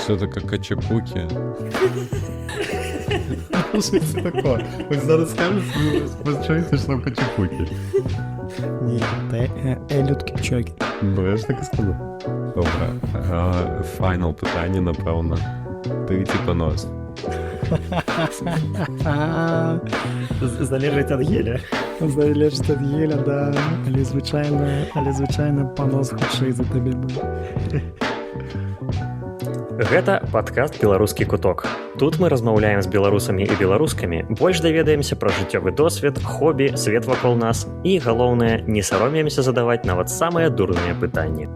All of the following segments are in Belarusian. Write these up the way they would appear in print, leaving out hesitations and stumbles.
Что-то как качапуки. Що це таке? Ось зараз скажеш, ви чуєте, що качапуки. Ні, це Еліот Кіпчогі. Ну, я ж так і сказав. Добре. Файнал питання, напевно. Ти типа нос. Залежить від геля. Залежить від геля, да. Але звичайно, панос худший за тебе був. Гэта падкаст «Беларускі куток». Тут мы размаўляем з беларусамі і беларускамі, больш даведаемся пра жыццёвы досвед, хобі, свет вакол нас і, галоўнае, не саромеемся задаваць нават самыя дурныя пытанні.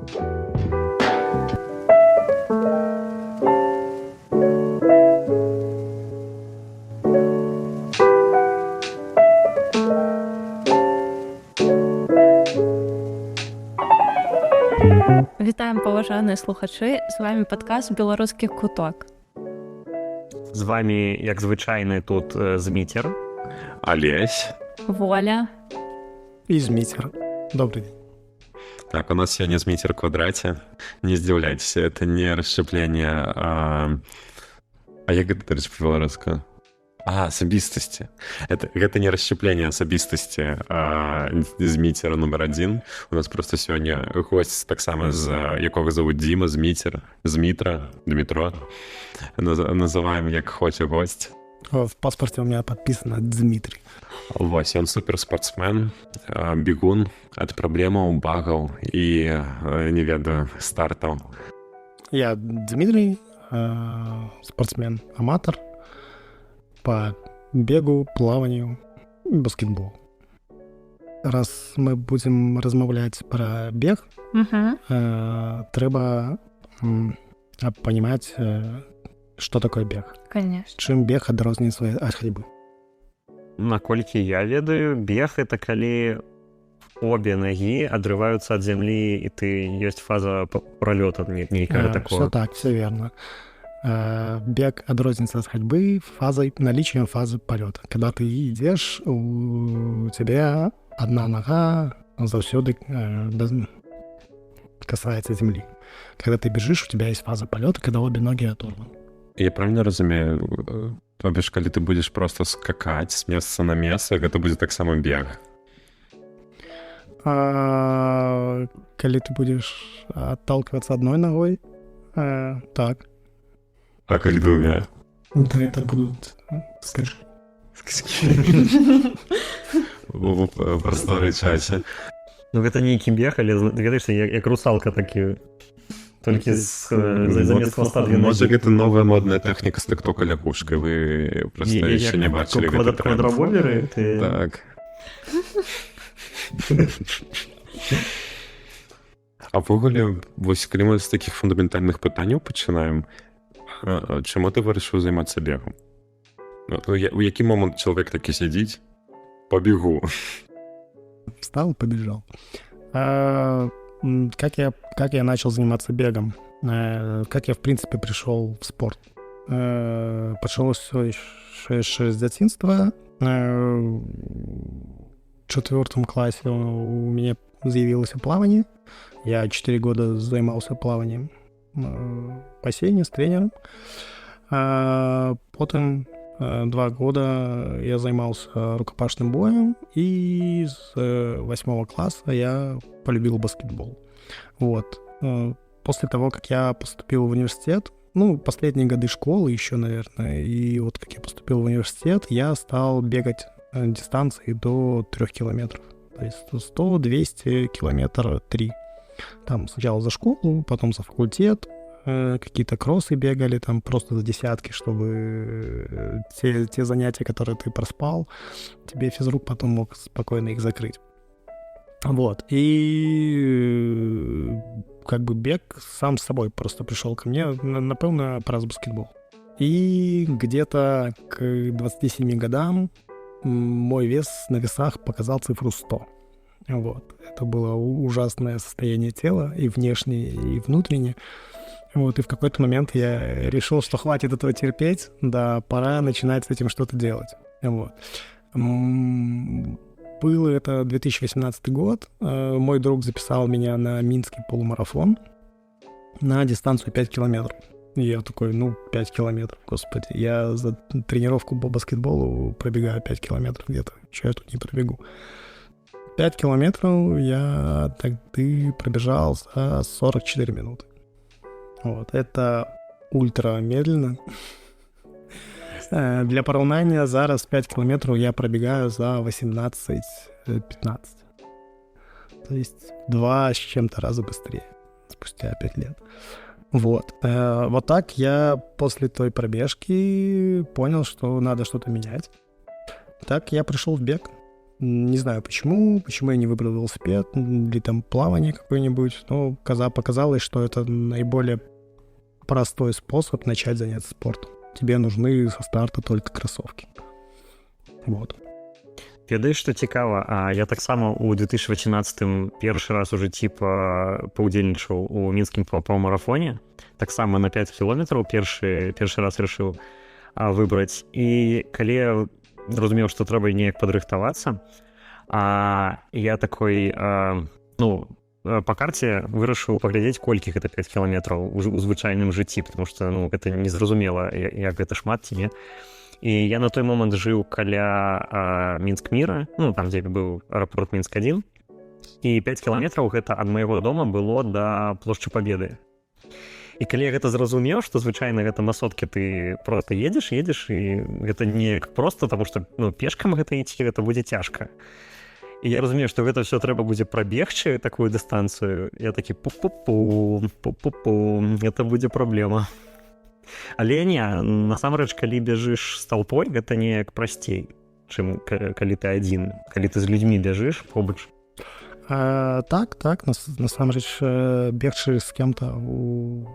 Вітаем, паважаныя слухачы, з вами падкаст «Беларускі куток». З вами, як звычайны, тут Зміцер, Олесь. Воля. І Зміцер. Добрый день. Так, у нас сегодня Змитер в квадрате. Не издевляйтесь, это не расщепление, а як это по-белорусски? Асабістасці. Гэта не расщепление асабістасці Зміцера номер 1. У нас просто сёння гость таксама, з якога зовут Дима, Змітра, Дмитро. Называем як хоче гость. В паспорте у меня подписано Дмитрий. Вось, он суперспортсмен, бегун ад праблемаў, багаў і, не ведаю, стартаў. Я Дмитрий, спортсмен-аматор по бегу, плаванию и баскетболу. Раз мы будем размаўляць про бег, трэба понимать, что такое бег. Конечно. Чым бег адрозніваецца ад хадьбы? Наколькі я ведаю, бег — это калі обе ноги адрываюцца ад зямлі, і ты ёсць фаза пролёта нейкая такое. Все так, все верно. Бег адрозніваецца ад хадьбы наличием фазы полета. Когда ты идешь, у тебя одна нога заўсёды касается земли. Когда ты бежишь, у тебя есть фаза полета, когда обе ноги оторваны. Я правильно разумею, то бишь, калі ты будешь просто скакать с места на место, гэта будзе таксама бег? Калі ты будешь отталкиваться одной ногой, так. А калі двумя? Да, это будут скачки. У просторы часе. Ну, гэта нейкі бег, але ведаеш, як русалка такі. Толькі замест хвоста две ногі. Можа, гэта новая модная тэхніка з тык-тока лягушкай. Вы просто яшчэ не бачылі гэты тренд. Квадрабомеры? Так. А ввогуле, вось калі мы з такіх фундаментальных пытанняў пачынаем, чаму ты вырашыў займацца бегам? У які момант чалавек такі сядзіць? Побегу. Встал, побежал. Как я начал заниматься бегом? Как я, в принципе, пришел в спорт? Пачалося ще з дзяцінства. В 4 классе у меня з'явилось плавание. Я 4 года занимался плаванием в бассейне с тренером. Потом 2 года я занимался рукопашным боем, и с 8 класса я полюбил баскетбол. Вот. После того, как я поступил в университет, последние годы школы еще, наверное, и вот как я поступил в университет, я стал бегать дистанции до 3 километров. То есть 100, 200 километров 3. Там сначала за школу, потом за факультет. Какие-то кроссы бегали, там просто за десятки, чтобы те занятия, которые ты проспал, тебе физрук потом мог спокойно их закрыть. Вот. И как бы бег сам с собой просто пришел ко мне, напевно, праз баскетбол. И где-то к 27 годам мой вес на весах показал цифру 100. Вот. Это было ужасное состояние тела, и внешнее, и внутреннее. Вот, и в какой-то момент я решил, что хватит этого терпеть, да, пора начинать с этим что-то делать. Вот. Был это 2018 год. Мой друг записал меня на Минский полумарафон на дистанцию 5 километров. И я такой, 5 километров, господи. Я за тренировку по баскетболу пробегаю 5 километров где-то. Чего я тут не пробегу? 5 километров я тогда пробежал за 44 минуты. Вот, это ультра медленно. Для поравнання зараз 5 километров я пробегаю за 18-15. То есть 2 с чем-то раза быстрее спустя 5 лет. Вот. Вот так я после той пробежки понял, что надо что-то менять. Так я пришел в бег. Не знаю почему я не выбрал велосипед или там плавание какое-нибудь, но показалось, что это наиболее простой способ начать заняться спортом. Тебе нужны со старта только кроссовки. Вот. Ведаеш, што цікава, я таксама ў 2018 першы раз у жыцці паўдзельнічаў у мінскім паўмарафоне, таксама на 5 кілометраў першы раз рашыў выбраць. І калі я зразумеў, што трэба неяк падрыхтавацца, я такой, па карце вырашыў паглядзець, колькі гэта 5 кіламетраў у звычайным жыцці, потому што гэта незразумела, як гэта шмат ці не. І я на той момант жыў каля Мінск-Міра, там, дзе быў аэрапорт Мінск-1, і 5 кіламетраў гэта ад майго дома было да плошчы Пабеды. І калі я гэта зразумеў, што звычайна гэта на соткі ты проста едзеш, і гэта не проста, таму што пешкам гэта ісці, гэта будзе цяжка. І я разумею, што гэта ўсё трэба будзе прабегчы такую дыстанцыю. Я такі пу-пу-пу, гэта будзе праблема. Але не, насамрэч, калі бяжыш з толпой, гэта неяк прасцей, чым калі ты адзін, калі ты з людзьмі бяжыш побач. Так, насамрэч, бегчы з кем-то у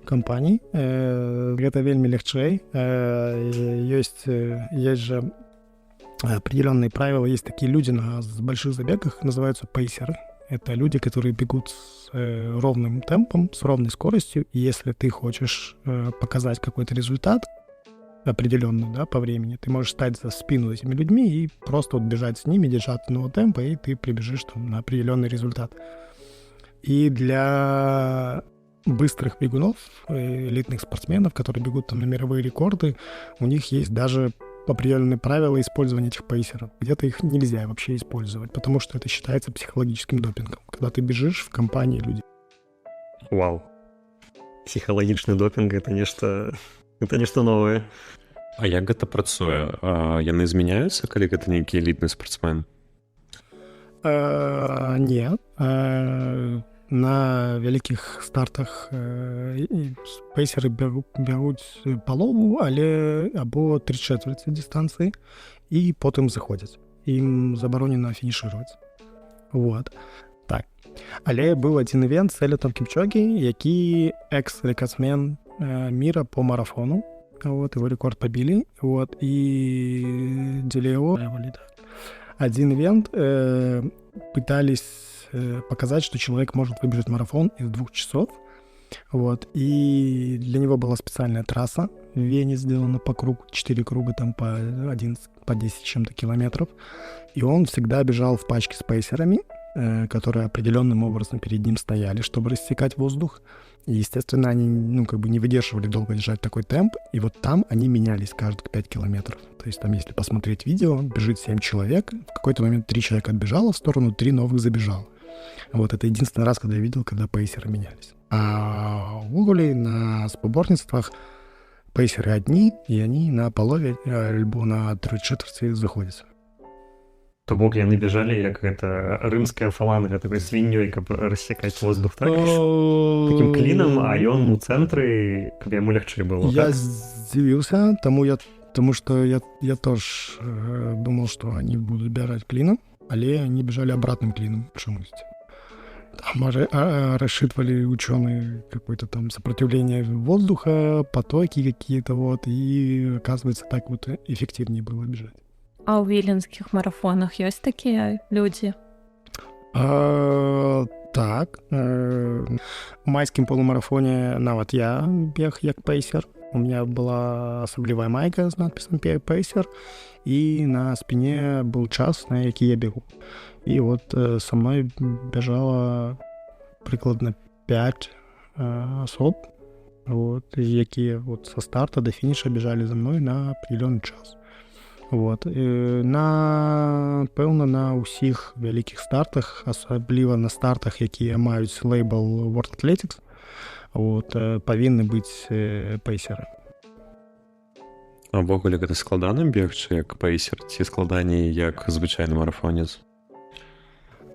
кампаній, гэта вельмі лягчэй. Есть же определенные правила, есть такие люди на больших забегах, называются пейсеры. Это люди, которые бегут с ровным темпом, с ровной скоростью, и если ты хочешь показать какой-то результат определенный, да, по времени, ты можешь стать за спину этими людьми и просто бежать с ними, держать одного темпа, и ты прибежишь там на определенный результат. И для быстрых бегунов, элитных спортсменов, которые бегут там на мировые рекорды, у них есть даже определенные правила использования этих пейсеров. Где-то их нельзя вообще использовать, потому что это считается психологическим допингом, когда ты бежишь в компании людей. Вау. Психалагічны допінг — это нешта новае. А як гэта працуе? Яны змяняюцца, калі гэта нейкі элітны спортсмен? Нет. На вялікіх стартах пейсеры бяруць палову, або 3/4 дыстанцыі, і потым заходзяць. Ім забаронена фінішыраваць. Вот. Так. Але быў адзін івент з Эліотом Кіпчогі, які экс-рэкордсмен мира по марафону. Вот, его рекорд побили. Вот, и дзеля яго один ивент пытались показать, что человек может выбежать марафон из 2 часов. Вот. И для него была специальная трасса в Вене сделана по кругу, 4 круга там по 11, по 10 чем-то километров. И он всегда бежал в пачке с пейсерами, которые определенным образом перед ним стояли, чтобы рассекать воздух. И, естественно, они, не выдерживали долго держать такой темп, и вот там они менялись каждые 5 километров. То есть там, если посмотреть видео, бежит 7 человек, в какой-то момент 3 человека отбежало в сторону, 3 новых забежало. Вот это единственный раз, когда я видел, когда пейсеры менялись. А в уголе на споборництвах пейсеры одни, и они на полове, либо на 3/4 заходятся. То бок яны бежалі як гэта рымская фаланга, такой свіннёй, каб рассекаць воздух, так? Таким клинам, а ён у цэнтры, каб яму лягчэй было. Я здзівіўся, тому что я тоже думал, что они будут бежать клином, але они бежали обратным клином чомусь. Там рассчитывали ученые какое-то там сопротивление воздуха, потоки какие-то, вот, и оказывается, так вот эффективнее было бежать. А ў віленскіх марафонах ёсць такія людзі? Так. У майскім полумарафоне нават я бег як пейсер. У меня была асаблівая майка з надпісам «Пейсер», і на спине был час, на які я бегу. І вот со мной бежала прикладно 5 особ вот, якія вот со старта до фініша бежалі за мной на определенный час. Вот. Пэўна, на ўсіх вялікіх стартах, асабліва на стартах, якія маюць лейбл World Athletics, вот, павінны быць пейсеры. А ўвогуле гэта складана бегчы як пейсер ці складаней як звычайны марафонец?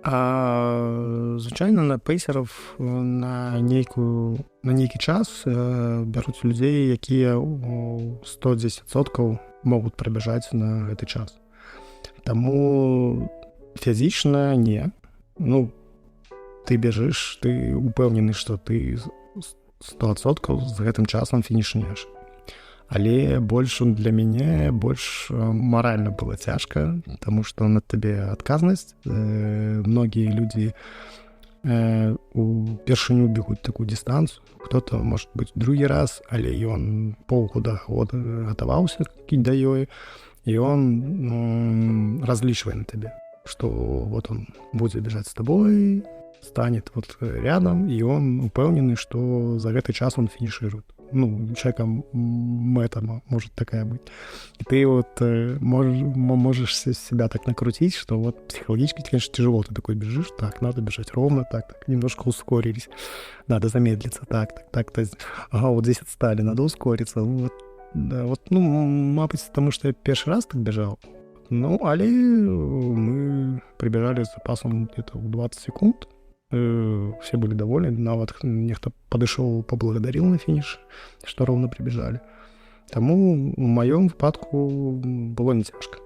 Звычайна на пейсеров на нейкі час бяруць людзей, якія 110% могуць прабяжаць на гэты час. Таму фізічна не. Ну, ты бяжыш, ты упэўнены, што ты 100% з гэтым часам фінішнеш. Але больш для мяне маральна было цяжка, таму што на табе адказнасць. Многія людзі упершыню бегуць такую дыстанцыю, кто-то, может быть, другі раз, але ён полгода гатаваўся да ёй, і он разлічвае на табе, што вот он будзе бежаць з табой, станет вот рядом, і он упэўнены, што за гэты час он фінішыруе. Ну, человеком мэта может такая быть. И ты вот можешь себя так накрутить, что вот психологически, конечно, тяжело. Ты такой бежишь, так, надо бежать ровно, так, немножко ускорились. Надо замедлиться, так. Ага, вот здесь отстали, надо ускориться. Вот, да, вот, ну, мабуть, потому что я первый раз так бежал. Ну, але мы прибежали с запасом где-то в 20 секунд. Все были довольны, нават нехто падышоў, паблагадарил на фініш, што роўна прибежали. Таму у маём выпадку было не цяжка.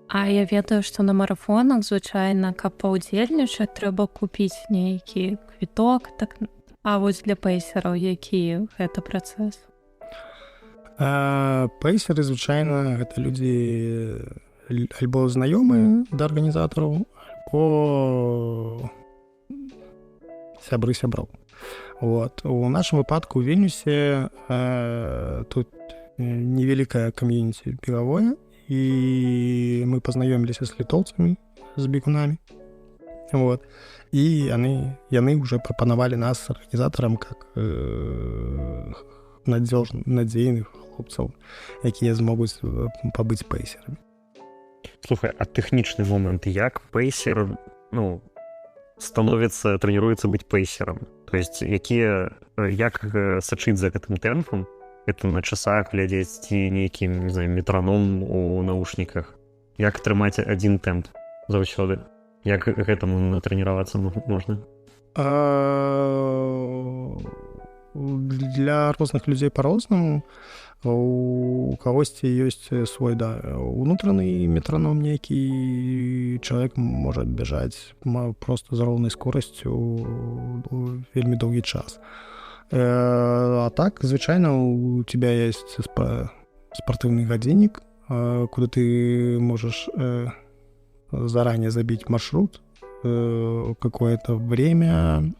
А я ведаю, што на марафонах звычайна, каб паўдзельнічаць, трэба купіць нейкі квіток, так. А вось для пейсераў які гэта працэс? Пейсеры звычайна гэта людзі альбо знаёмыя да арганізатараў, альбо сябры сяброў. Вот. У нашым выпадку ў Вільнюсе тут невялікае кам'юніці бегавое, і мы пазнаёміліся з літоўцамі, з бегунамі. Вот. І яны ўжо прапанавалі нас арганізатарам как надзейных хлопцаў, якія змогуць пабыць пейсерамі. Слухай, а тэхнічны момант, як пейсер, ну, становіцца, трэніруецца быць пейсерам? То есть, як сачыць за гэтым тэмпам? Это на часах глядзець ці нейкі, не знаю, метраном у наушніках? Як трымаць адзін тэмп заўсёды? Як гэтаму натрэніравацца можна? Для розных людзей па-рознаму. У кагосьці ёсць свой, да, унутраны метраном нейкі, чалавек можа бяжаць просто з роўнай скорасцю вельмі доўгі час. А так, звычайна, у тебя есть спортивный годинник, куда ты можешь заранее забить маршрут, какое-то время,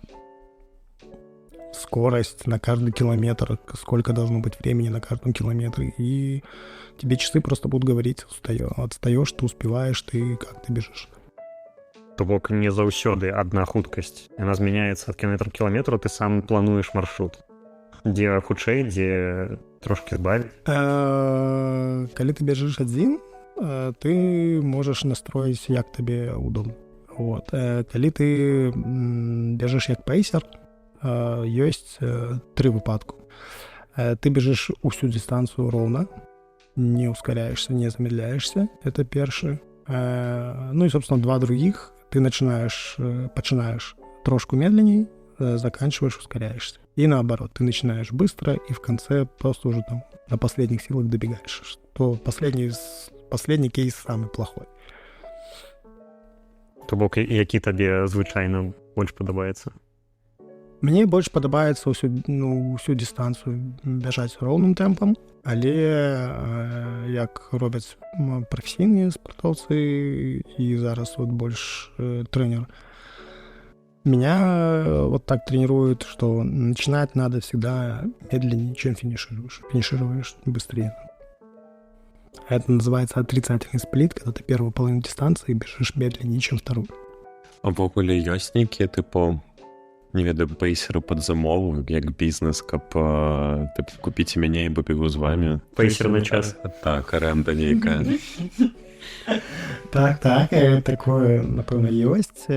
скорость на каждый километр, сколько должно быть времени на каждом километре, и тебе часы просто будут говорить, отстаешь, ты успеваешь, ты как ты бежишь. То бок не заўсёды адна хуткасць. Яна змяняецца ад кіламетра к кіламетру, ты сам плануеш маршрут. Дзе хутчэй, дзе трошкі збавіць. Калі ты бежыш адзін, ты можаш настроіць, як табе удобна. Вот. Калі ты бежыш як пейсер, ёсць тры выпадку. Ты бежыш усю дистанцию роўна, не ускоряешься, не замедляешься, это першы. Ну и, собственно, два других. Ты починаешь трошку медленней, заканчиваешь, ускоряешься. И наоборот, ты начинаешь быстро, и в конце просто уже там на последних силах добегаешь. Что последний кейс самый плохой. То бок, які табе звычайна больш падабаецца? Мне больш падабаецца ўсю дыстанцыю бяжаць роўным тэмпам, але як робяць прафесійныя спартоўцы і зараз вот больш тренер, меня вот так тренируют, что начинать надо всегда медленнее, чем финишируешь. Финишируешь быстрее. Это называется отрицательный сплит, когда ты первую половину дистанции бежишь медленнее, чем вторую. А в ogóle ёсць нейкія, типу, не ведаю, пейсеру пад замову, як бізнес, каб купіце мяне і побегу з вами. Пейсер на час. Так, аренда нейкая. Так, такое, напэўна, ёсць.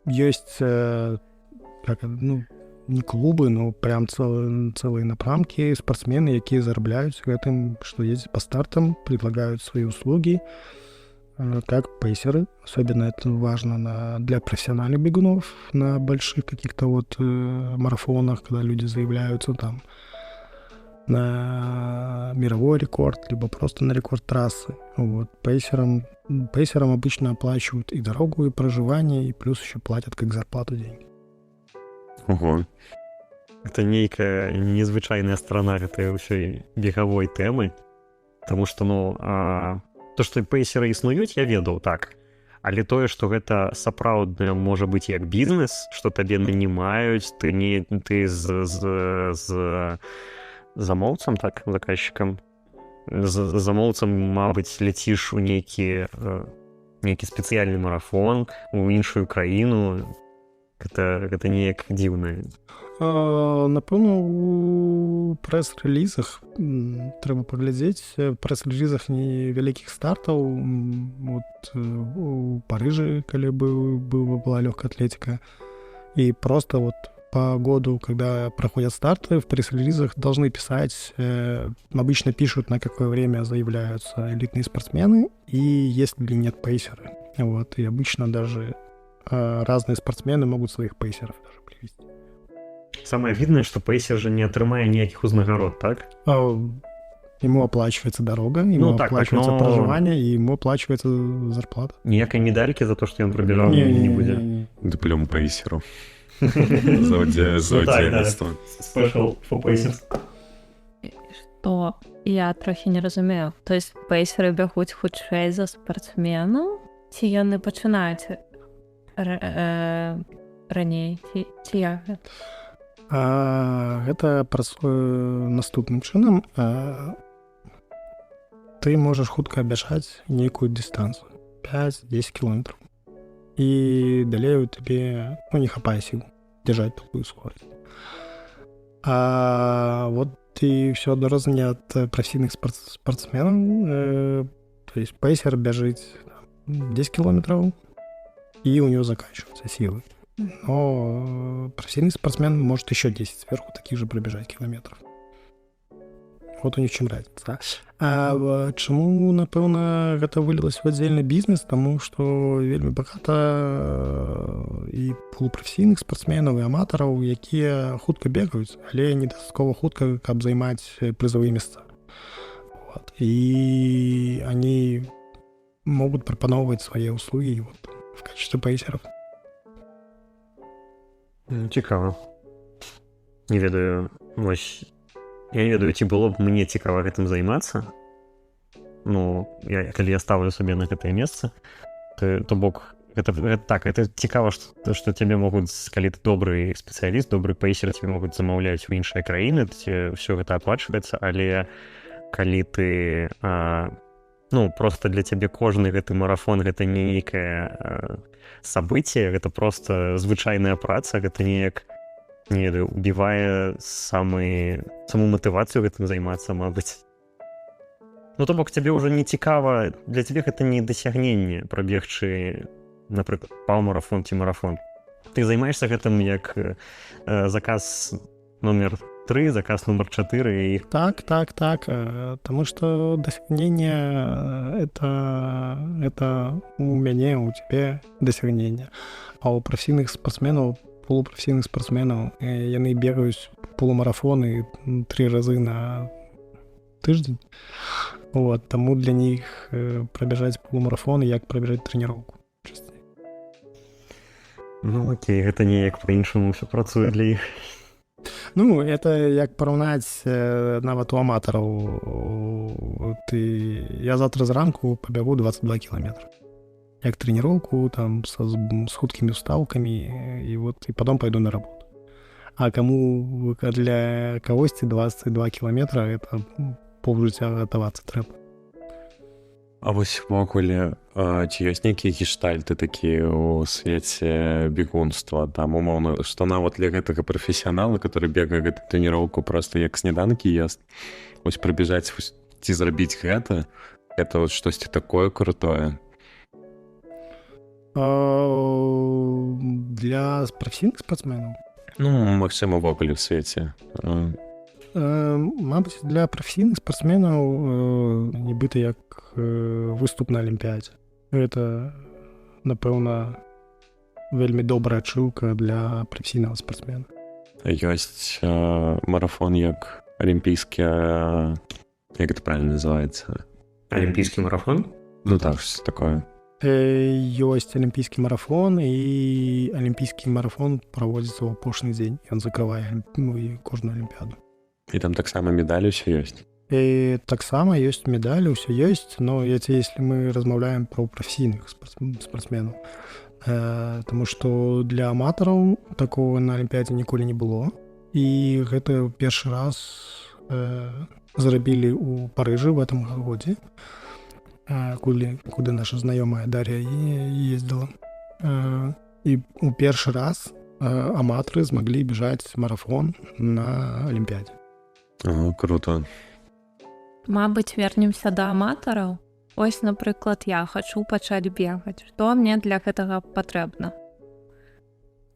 Ёсць, не клубы, но прям целые напрамки, спортсмены, якія зарабляюць гэтым, што ездзяць по стартам, предлагают свои услуги, как пейсеры. Особенно это важно для профессиональных бегунов на больших каких-то марафонах, когда люди заявляются там на мировой рекорд, либо просто на рекорд трассы. Пейсерам обычно оплачивают и дорогу, и проживание, и плюс еще платят как зарплату деньги. Ого. Это нейкая незвычайная сторона гэтай ўсёй бегавой тэмы. Таму што, то, што пейсеры існуюць, я ведаў, так. Але тое, што гэта сапраўдна можа быць як бізнес, што табе нанімаюць, ты з замоўцам, так, заказчыкам, з замоўцам, мабыць, ляціш у нейкі спецыяльны марафон, у іншую краіну. Гэта неяк дзіўна. Напэўна, у прэс-рэлізах трэба паглядзець. Прэс-рэлізах невялікіх стартаў. У Парыжы, калі была лёгкая атлетика. И просто по году, когда проходят старты, в пресс-релизах должны писать, обычно пишут, на какое время заявляются элитные спортсмены и есть ли нет пейсеры. И обычно даже разные спортсмены могут своих пейсеров даже привести. Самое видное, что пейсер же не атрымае ніякіх узнагарод, так? Ему оплачивается дорога, ему оплачивается проживание, и ему оплачивается зарплата. Ніякай медальки за то, что он пробежал, не будет. Диплом пейсеру. За удзельніцтва. Special for pacers. Што? Я трохі не разумею. То есть пейсеры бягуць хутчэй за спартсменаў? Ці яны пачынаюць раней? Ці як гэта? Гэта працуе наступным чынам. Ты можаш хутка абяжаць нейкую дыстанцыю. 5-10 километров. И далее у тебе не хапае сил держать такую скорость. И все одноразование от профессиональных спортсменов. То есть пейсер бежит 10 километров, и у него заканчиваются силы. Но профессиональный спортсмен может еще 10 сверху таких же пробежать километров. Вот у них чым разница. Чаму, напэўна, гэта вылілася в отдельны бізнес? Таму што вельмі багата і полупрафесійных спартсменаў і аматараў, якія хутка бегаюць, але недастаткова хутка, каб займаць прызавыя месца. И они могут пропановывать свои услуги в качестве пейсеров. Цікава. Не ведаю, я не ведаю, ці было б мне цікава гэтым займацца. Калі я ставлю сабе на гэтае месца, то бок, гэта цікава, што цябе могуць, калі ты добры спецыяліст, добры пейсер, цябе могуць замаўляць у іншыя краіны, ўсё гэта аплачваецца, але калі ты просто для цябе кожны гэты марафон, гэта нейкае сабыцце, гэта просто звычайная праца, гэта неяк убівае саму матывацыю гэтым займацца, мабыць. То бок, цябе ўжо не цікава, для цябе гэта не дасягненне прабегчы, напрыклад, паўмарафон ці марафон. Ты займаешься гэтым як заказ номер 3, заказ номер 4 и... Так. Потому что досягнение это у меня, у тебя досягнение. А у профессиональных спортсменов, полупрофессиональных спортсменов, яны бегаюць полумарафоны 3 разы на тыждзень. Таму для них пробежать полумарафон як пробежать тренировку. Окей, гэта неяк по-іншаму ўсё працуе для іх. Это як параўнаць нават у аматараў. Я завтра зранку побегу 22 километра. Як тренировку, там, с хуткими вставками, и потом пойду на работу. А для когось 22 километра это полжыцця гатавацца трэба. А вось увогуле, ці ёсць нейкія гештальты такія ў свеце бегунства? Там, умоўна, што нават для гэтага прафесіянала, который бегае гэту трэніроўку проста як сняданкі ест, вось прыбежаць ці зрабіць гэта вот штосьці такое крутое. Для прафесійных спортсменаў? Ну, магчыма, увогуле ў свеце. Мабыць, для прафесійных спортсменаў нібыта як выступ на Алімпіядзе. Гэта, напэўна, вельмі добрая ачыўка для прафесійнага спортсмена. Ёсць марафон як алімпійскі, як это правильно называецца? Олимпийский марафон? Ну так, что такое. Ёсць алімпійскі марафон, і алімпійскі марафон праводзіцца ў апошні дзень. Ён закрывае кожную алімпіяду. І там таксама медалі ўсё ёсць. І таксама ёсць медалі, ўсё ёсць, но если мы размаўляем про прафесійных спортсменаў. Таму што для аматараў такого на алімпіядзе ніколі не было. І гэта першы раз зрабілі ў Парыжы в этом годзе, куды наша знаёмая Дар'я ездила. І ў першы раз аматары змаглі бежаць марафон на алімпіядзе. Круто. Мабыць, вернемся да аматараў. Ось, напрыклад, я хачу пачаць бегаць. Што мне для гэтага патрэбна?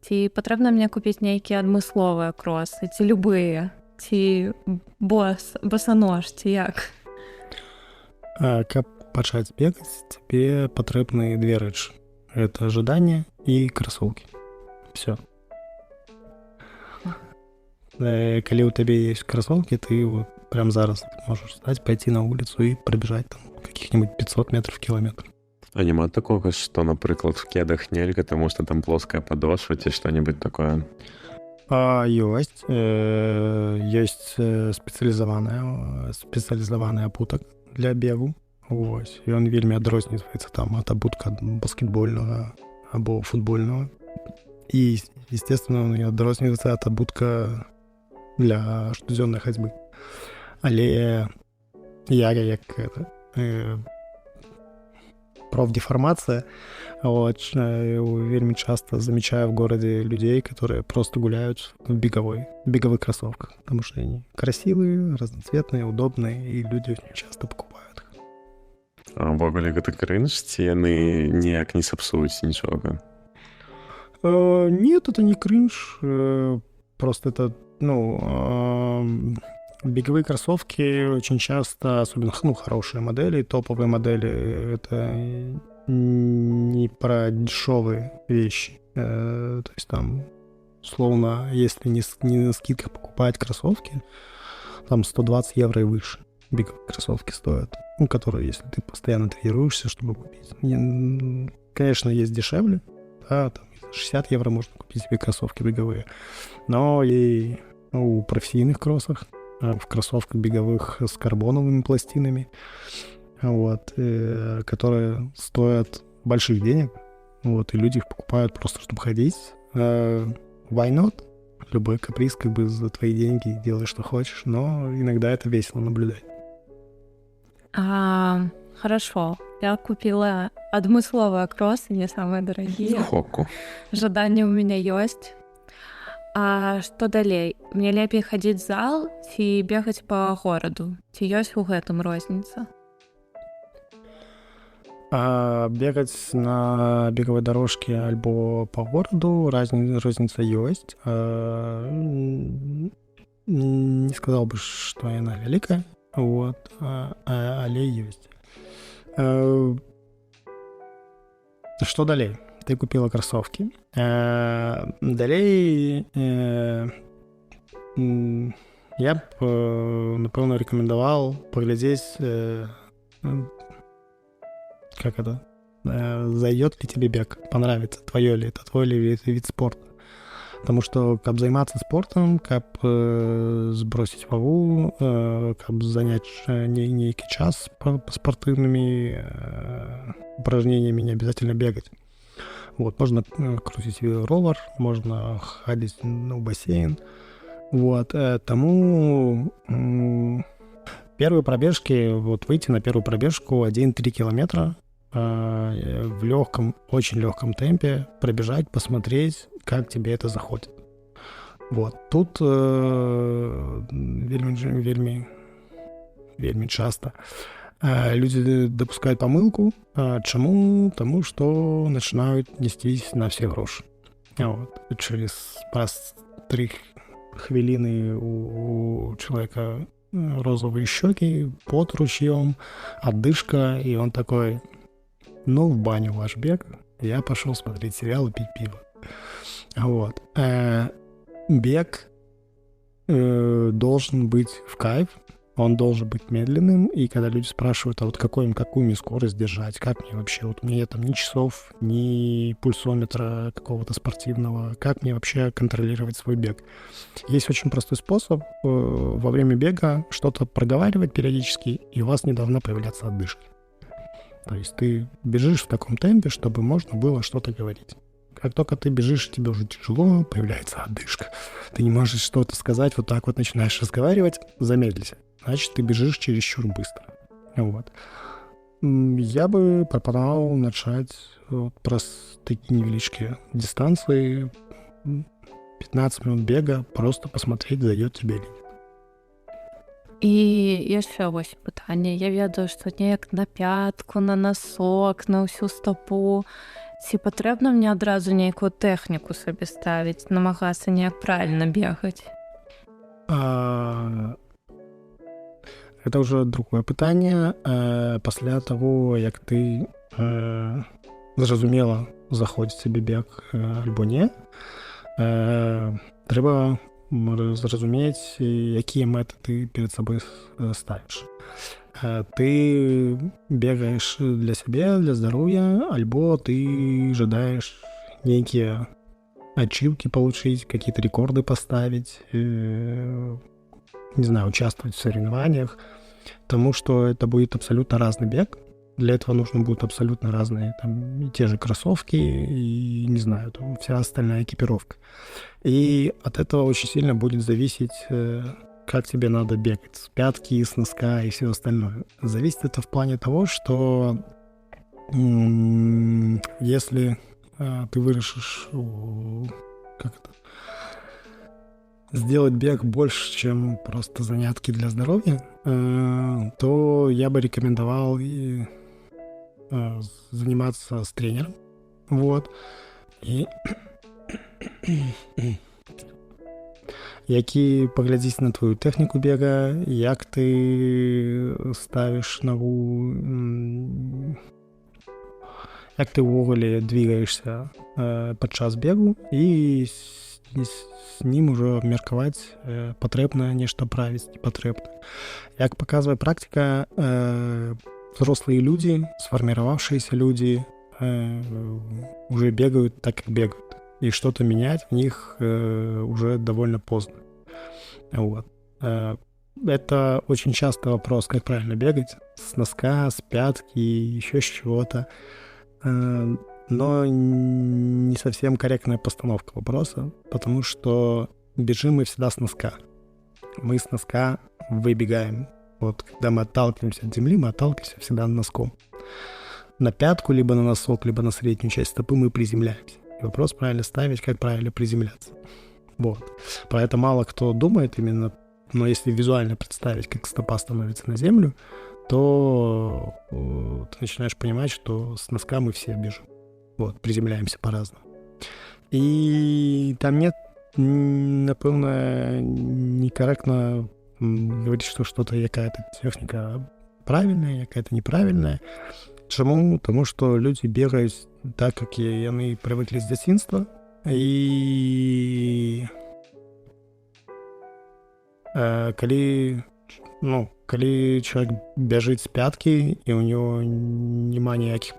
Ці патрэбна мне купіць нейкія адмысловыя кросы, ці любыя, ці босанож, ці як? Каб пачаць бегаць, тебе патрэбны две рэчы. Это жаданне і красоўкі. Всё. Калі ў табе есть кроссовки, ты вот прямо зараз можешь встать, пойти на улицу и пробежать там каких-нибудь 500 метров, километр. А нема такого, что, например, в кедах нельга, потому что там плоская подошва, ці что-нибудь такое? Ёсць. Ёсць спецыялізаваны апутак для бегу. Вось. І ён вельмі адрозніваецца там ад абутка баскетбольнага або футбольнага. І, естественно, он адрозніваецца ад абутка для штодзённай хадзьбы. Але я як профдеформация, вот, вельми часто замечаю в городе людей, которые просто гуляют в беговых кроссовках, потому что они красивые, разноцветные, удобные, и люди очень часто покупают их. А ввогуле гэта крынж, ці яны ніяк не сапсуюць нічога? Нет, это не кринж, просто это, беговые кроссовки очень часто, особенно хорошие модели, топовые модели, это не про дешевые вещи. То есть там, условно, если не на скидках покупать кроссовки, там 120 евро и выше беговые кроссовки стоят, которые, если ты постоянно тренируешься, чтобы купить. Конечно, есть дешевле, да, там 60 евро можно купить себе кроссовки беговые, но и у профессийных кроссах, в кроссовках беговых с карбоновыми пластинами, вот, которые стоят больших денег, вот, и люди их покупают просто, чтобы ходить. Why not? Любой каприз, как бы, за твои деньги делай, что хочешь, но иногда это весело наблюдать. Хорошо. Я купила адмысловые кроссы, не самые дорогие. Хоку. Жаданне у меня есть. А што далей? Мне лепей хадзіць зал ці бегаць па гораду? Ці ёсць у гэтым розніца? Бегать на беговой дорожке альбо по городу разница есть. Не сказал бы, что она великая, вот, але есть. Что далей? Ты купила кроссовки. Далей я б, напэўна, рекомендовал поглядеть, как это, зайдет ли тебе бег, понравится, твой ли вид спорта. Потому что, каб займацца спортом, каб сбросить вагу, каб занять нейкі час спортивными упражнениями, не обязательно бегать. Вот, можно крутить ровер, можно ходить в бассейн. Вот, тому Первые пробежки, вот выйти на первую пробежку 1-3 километра в легком, очень легком темпе, пробежать, посмотреть, как тебе это заходит. Вот. Тут вельми часто люди допускают помилку. Чому? Тому що починають нестись на всі гроші. Вот. Через раз 3 хвилины у человека розовые щеки, пот ручьем, отдышка, и он такой: ну, в баню ваш бег, я пошел смотреть сериал и пить пиво. Вот. Бег должен быть в кайф, он должен быть медленным, и когда люди спрашивают, а вот какую мне скорость держать, как мне вообще, вот у меня там ни часов, ни пульсометра какого-то спортивного, как мне вообще контролировать свой бег? Есть очень простой способ во время бега что-то проговаривать периодически, и у вас не должна появляться отдышка. То есть ты бежишь в таком темпе, чтобы можно было что-то говорить. Как только ты бежишь, тебе уже тяжело, появляется одышка. Ты не можешь что-то сказать, вот так вот начинаешь разговаривать, замедлись. Значит, ты бежишь чересчур быстро. Вот. Я бы пропоновал начать вот такие невеличкие дистанции, 15 минут бега, просто посмотреть, зайдет тебе или нет. І яшчэ вось пытанне. Я ведаю, што неяк на пятку, на носок, на ўсю стопу. Ці патрэбна мне адразу нейкую тэхніку сабе ставіць, намагацца неяк правільна бегаць? Это уже другое пытанне. Пасля таго, як ты зразумела, заходзіць сабе бег альбо не, трэба зразумець, якія мэты ты перед сабой ставіш. Ты бегаеш для сябе, для здароўя, альбо ты жадаеш нейкія ачівкі получить, какие-то рекорды поставить, не знаю, участвовать в соревнованиях, потому что это будет абсолютно разный бег. Для этого нужны будут абсолютно разные там и те же кроссовки, и, не знаю, там вся остальная экипировка. И от этого очень сильно будет зависеть, как тебе надо бегать, с пятки, с носка и все остальное. Зависит это в плане того, что если ты вырежешь сделать бег больше, чем просто занятки для здоровья, то я бы рекомендовал заниматься с тренером. Вот. И які паглядзіць на твою тэхніку бега, як ты ставіш ногу, як ты ўвогуле двигаешься падчас бегу, і с ним уже абмеркаваць, патрэбна нешта правіць, не патрэбна. Як паказвае практика, взрослые люди, сформировавшиеся люди уже бегают так, как бегают. И что-то менять в них уже довольно поздно. Вот. Это очень часто вопрос, как правильно бегать. С носка, с пятки, еще с чего-то. Но не совсем корректная постановка вопроса, потому что бежим мы всегда с носка. Мы с носка выбегаем. Вот когда мы отталкиваемся от земли, мы отталкиваемся всегда носком. На пятку, либо на носок, либо на среднюю часть стопы мы приземляемся. И вопрос правильно ставить, как правильно приземляться. Вот. Про это мало кто думает именно, но если визуально представить, как стопа становится на землю, то ты начинаешь понимать, что с носка мы все бежим. Вот, приземляемся по-разному. И там нет, напевно, некорректно говорить, что что-то, какая-то техника правильная, какая-то неправильная. Чому? Тому що люди бігають так, як вони привикли з дитинства. І коли чоловік біжить з п'ятки, і у нього немає ніяких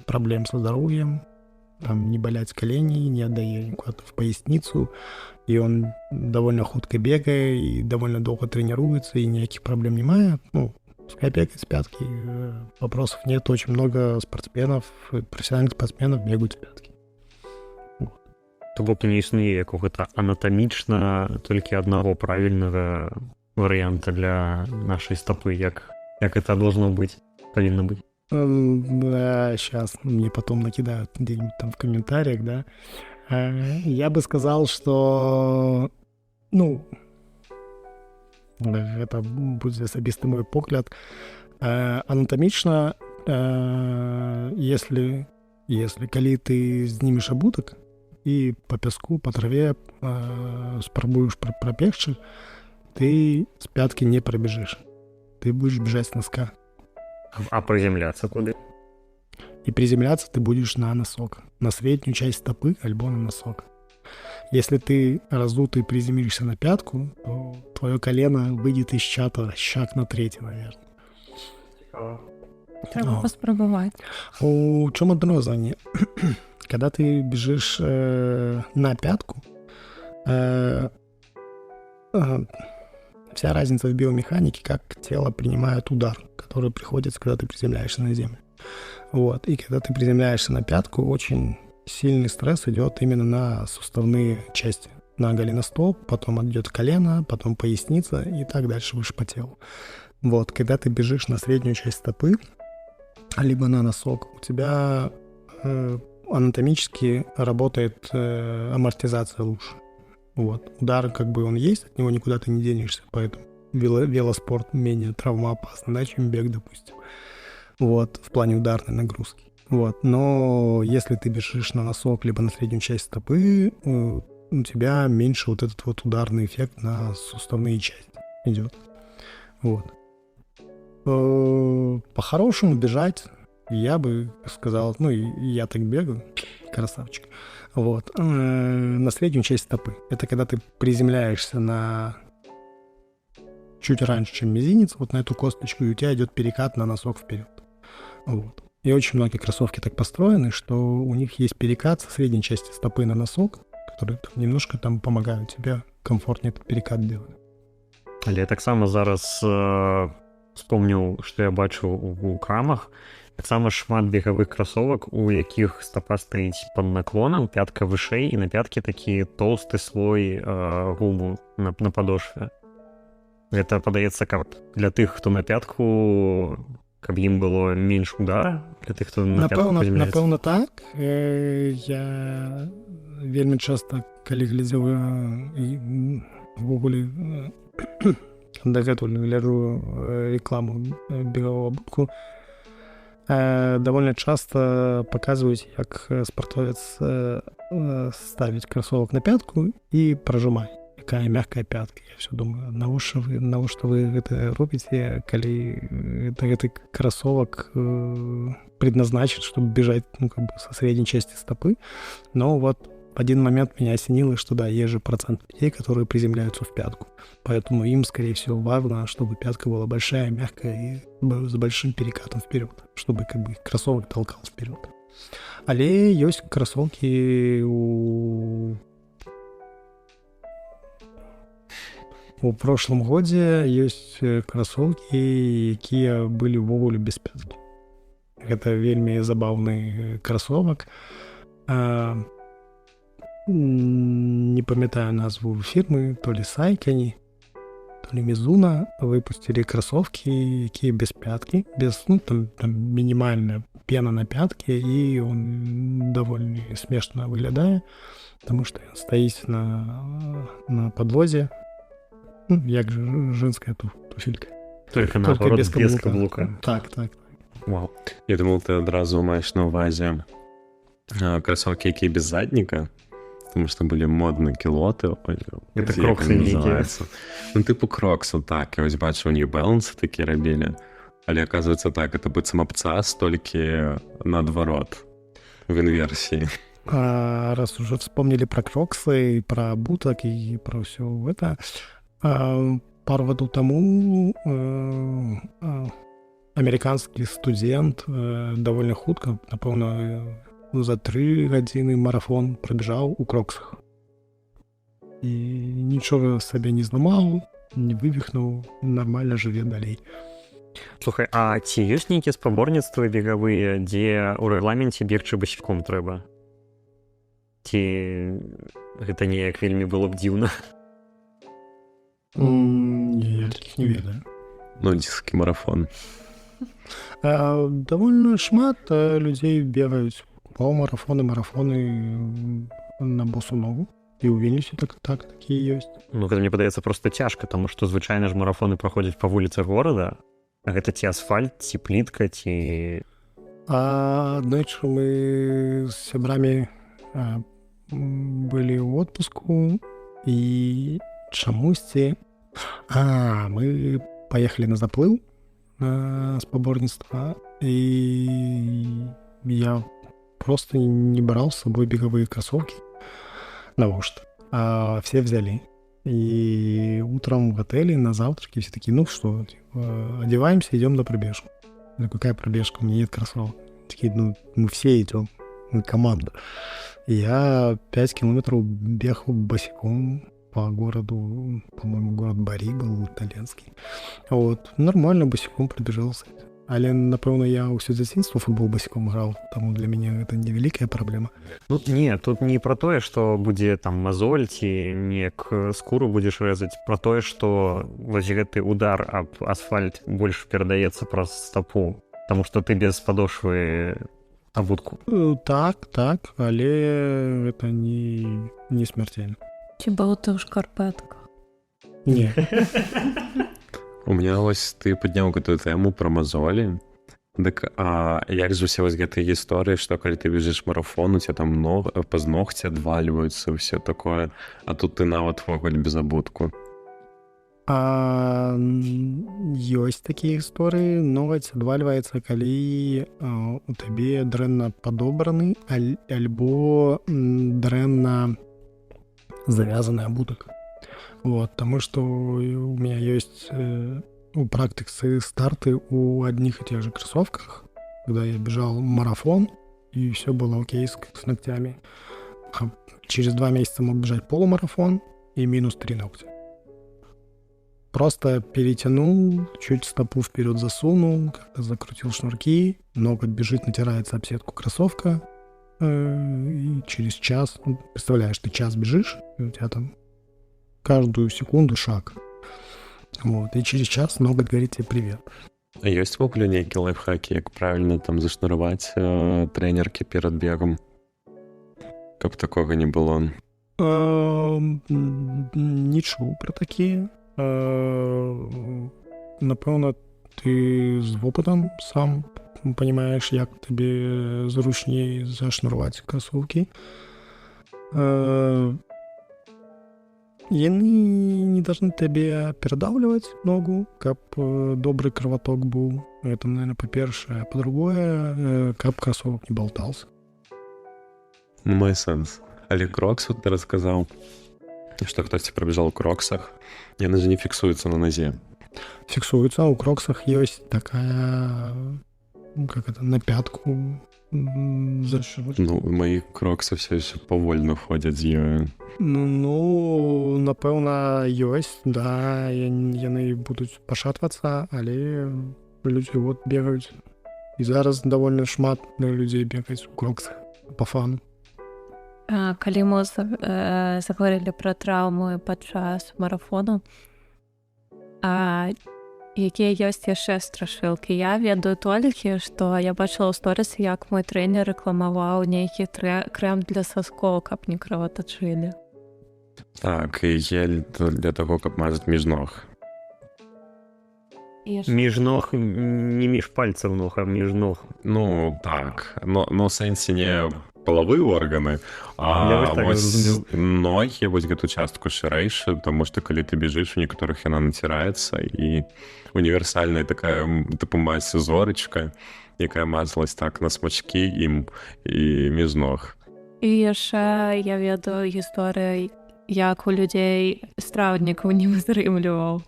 проблем со здоров'ям, там не болять колени, не отдає куда-то в поясницу, и он довольно худко бегает, и довольно долго тренируется, и никаких проблем немає, пускай бегает с пятки, вопросов нет. Очень много спортсменов, профессиональных спортсменов бегают с пятки. То бок не існуе якога-то анатамічна толькі аднаго правільнага варыянта для нашай стопы, як это должно быть, павінна быць. Да, сейчас мне потом накидают где-нибудь там в комментариях, да. Я бы сказал, что, ну, это будет особистый мой погляд. Анатомично, если калі ты знімеш абутак і по пяску, по траве спрабуеш прабегчы, ты с пятки не пробежишь. Ты будешь бежать с носка. А приземляться куды? И приземляться ты будешь на носок. На среднюю часть стопы, альбо на носок. Если ты разутый приземлишься на пятку, то твое колено выйдет из чата шаг на 3, наверное. Треба поспробовать. В чем одно? Когда ты бежишь на пятку, вся разница в биомеханике, как тело принимает удар, который приходится, когда ты приземляешься на землю. Вот. И когда ты приземляешься на пятку, очень сильный стресс идет именно на суставные части. На голеностоп, потом идет колено, потом поясница и так дальше выше по телу. Вот. Когда ты бежишь на среднюю часть стопы, либо на носок, у тебя анатомически работает амортизация лучше. Вот. Удар как бы он есть, от него никуда ты не денешься, поэтому велоспорт менее травмоопасный, да, чем бег, допустим. Вот, в плане ударной нагрузки. Вот. Но если ты бежишь на носок либо на среднюю часть стопы, у тебя меньше вот этот вот ударный эффект на суставные части идет. Вот. По-хорошему бежать, я бы сказал, ну и я так бегаю, красавчик. Вот. На среднюю часть стопы. Это когда ты приземляешься на чуть раньше, чем мизинец, вот на эту косточку, и у тебя идет перекат на носок вперед. Вот. И очень многие кроссовки так построены, что у них есть перекат со средней части стопы на носок, которые там немножко там помогают тебе комфортнее этот перекат делать. Але я таксама зараз вспомніў, што я бачыў у крамах, таксама шмат бегавых красовак, у якіх стопа стаіць пад наклонам, пятка вышэй, і на пяткі такі тоўсты слой гуму на падошве. Гэта падаецца, каб для тых, хто на пятку, каб ім было менш удара, для тых, хто на пятку прыземляецца. Напэўна, так. Я вельмі часта, калі глядзеў увогуле дагэтуль гляджу рекламу бегавого абутку, довольно часто показывают, как спортовец ставить кроссовок на пятку и прожимать. Какая мягкая пятка. Я все думаю, навошта вы гэта робіце, калі гэты кроссовок предназначен, чтобы бежать, ну, как бы со средней части стопы. Но вот в один момент меня осенило, что да, есть же процент людей, которые приземляются в пятку. Поэтому им, скорее всего, важно, чтобы пятка была большая, мягкая и с большим перекатом вперед, чтобы как бы кроссовок толкал вперед. Але есть кроссовки у прошлом годзе есть кроссовки, якія былі ўвогуле без пяткі. Гэта вельмі забаўны кроссовок. Не памятаю назву фирмы, то ли Сайкани, то ли Мизуна, выпустили кроссовки, якія без пятки, без, ну, там минимальная пена на пятке, и он довольно смешно выглядает, потому что он стоит на подвозе, ну, як же женская туфелька. Только наоборот, без каблука. Так. Вау. Я думал, ты одразу маешь на увазе кроссовки, якія без задника, потому что были модные кілоти. Это кроксы некие. Ну, типу кроксы, так. Я ось бачу, у New Balance такі робили. Але, оказывается, так, это быццам абцас, толькі наадварот, в инверсии. Раз уже вспомнили про кроксы, про буток и про все это, пару годов тому американский студент довольно хутка, напэўна, за 3 гадзіны марафон пробежал у кроксах. И ничего себе не зламаў, не вывихнул, нормально жыве далей. Слухай, а ці ёсць нейкія спаборніцтвы бегавыя, дзе ў рэгламенце бегчы басіком трэба? Ці гэта неяк вельмі было б дзіўна? Я Я таких не ведаю. Нудзійскі марафон. Довольно шмат людзей бегаюць паўмарафоны, марафоны на босу ногу. І ў Вільнюсе такія ёсць. Ну, гэта мне падаецца проста цяжка, таму што звычайна ж марафоны праходзяць па вуліцах горада, а гэта ці асфальт, ці плітка, ці... Аднойчы мы з сябрамі былі ў отпуску і чамусьці... мы паехалі на заплыў спаборніцтва, і я просто не браў з сабой бегавыя красовкі. Навошта? Все взяли. И утром в отеле на завтраке все такие, ну что, типа, одеваемся, идем на пробежку. Ну, какая пробежка? У меня нет кроссовок. Такие, ну, мы все идем, мы команда. И я 5 километров бегал босиком по городу, по-моему, город Бари был итальянский. Вот, нормально босиком пробежался. Але, напэўна, я ўсё дзяцінства футбол басіком граў, таму для мяне гэта невялікая праблема. Ну, не, тут не про тое, што будзе там мазоль ці неяк скуру будзеш рэзаць, про тое, што вось гэты удар аб асфальт больш перадаецца праз стапу, таму што ты без падошвы абутку. Так, але гэта не смярцельна. Ці быў ты ў шкарпэтках? Не. У меня вось ты падняў гэтую тэму пра мазолі. Дык як з усе вось гэтыя гісторыі, што калі ты бежыш марафон, у цябе там пазногці адвальваюцца, ўсё такое, а тут ты нават вогуле без абутку. Ёсць такія гісторыі, ногаць адвальваецца, калі у табе дрэнна падобраны альбо дрэнна завязаны абутак. Вот, потому что у меня есть у практицы старты у одних и тех же кроссовках, когда я бежал марафон, и все было окей с ногтями. А через 2 месяца мог бежать полумарафон и минус 3 ногтя. Просто перетянул, чуть стопу вперед засунул, как-то закрутил шнурки, ноготь бежит, натирается об сетку кроссовка, и через час, представляешь, ты час бежишь, и у тебя там каждую секунду шаг. Вот. И через час ноготь говорит тебе привет. А ёсць вогуле нейкія лайфхакі, як правільна там зашнураваць трэнеркі перад бегам? Каб такога не было. Не чуў пра такія. Напэўна, ты з вопытам сам понимаешь, як табе зручней зашнураваць кросовкі. Яны не должны табе перадаўліваць ногу, каб добры крываток быў. Это, наверное, па-першае. А па-другое, каб кросовак не болтался. Ну, мой сэнс. Але крокс, вот ты расказаў, што хтосьці прабежал у кроксах, яны же не фіксуюцца на назе. Фіксуюцца, у кроксах ёсць такая, как это, на пятку. Ну, мои кроксы все еще повольно ходят з ёю. Ну, напэўна, ёсць, да, яны будуць пашатвацца, але людзі вот бегаюць. І зараз давольна шмат людзей бегаюць у кроксах па фану. Калі мы загаварылі пра траўмы падчас марафону, якія ёсць яшчэ страшылкі. Я ведаю толькі, што я бачыла ў сторысе, як мой трэнер рэкламаваў нейкі крэм для соскоў, каб не кроватачылі. Так, і гель для таго, каб мазаць між ног. Між ног, не між пальцаў ног, а між ног. Ну, так. Но в сэнсе не полавыя органы, а вось ногі, вось гэту частку шырэйшую, таму што калі ты бежыш, у некаторых яна націраецца, і універсальная такая, тыпу мазь зорачка, якая мазалась так на смачкі ім і між ног. І яшчэ я ведаю гісторыю, як у людзей страўнікаў не вытрымліваў.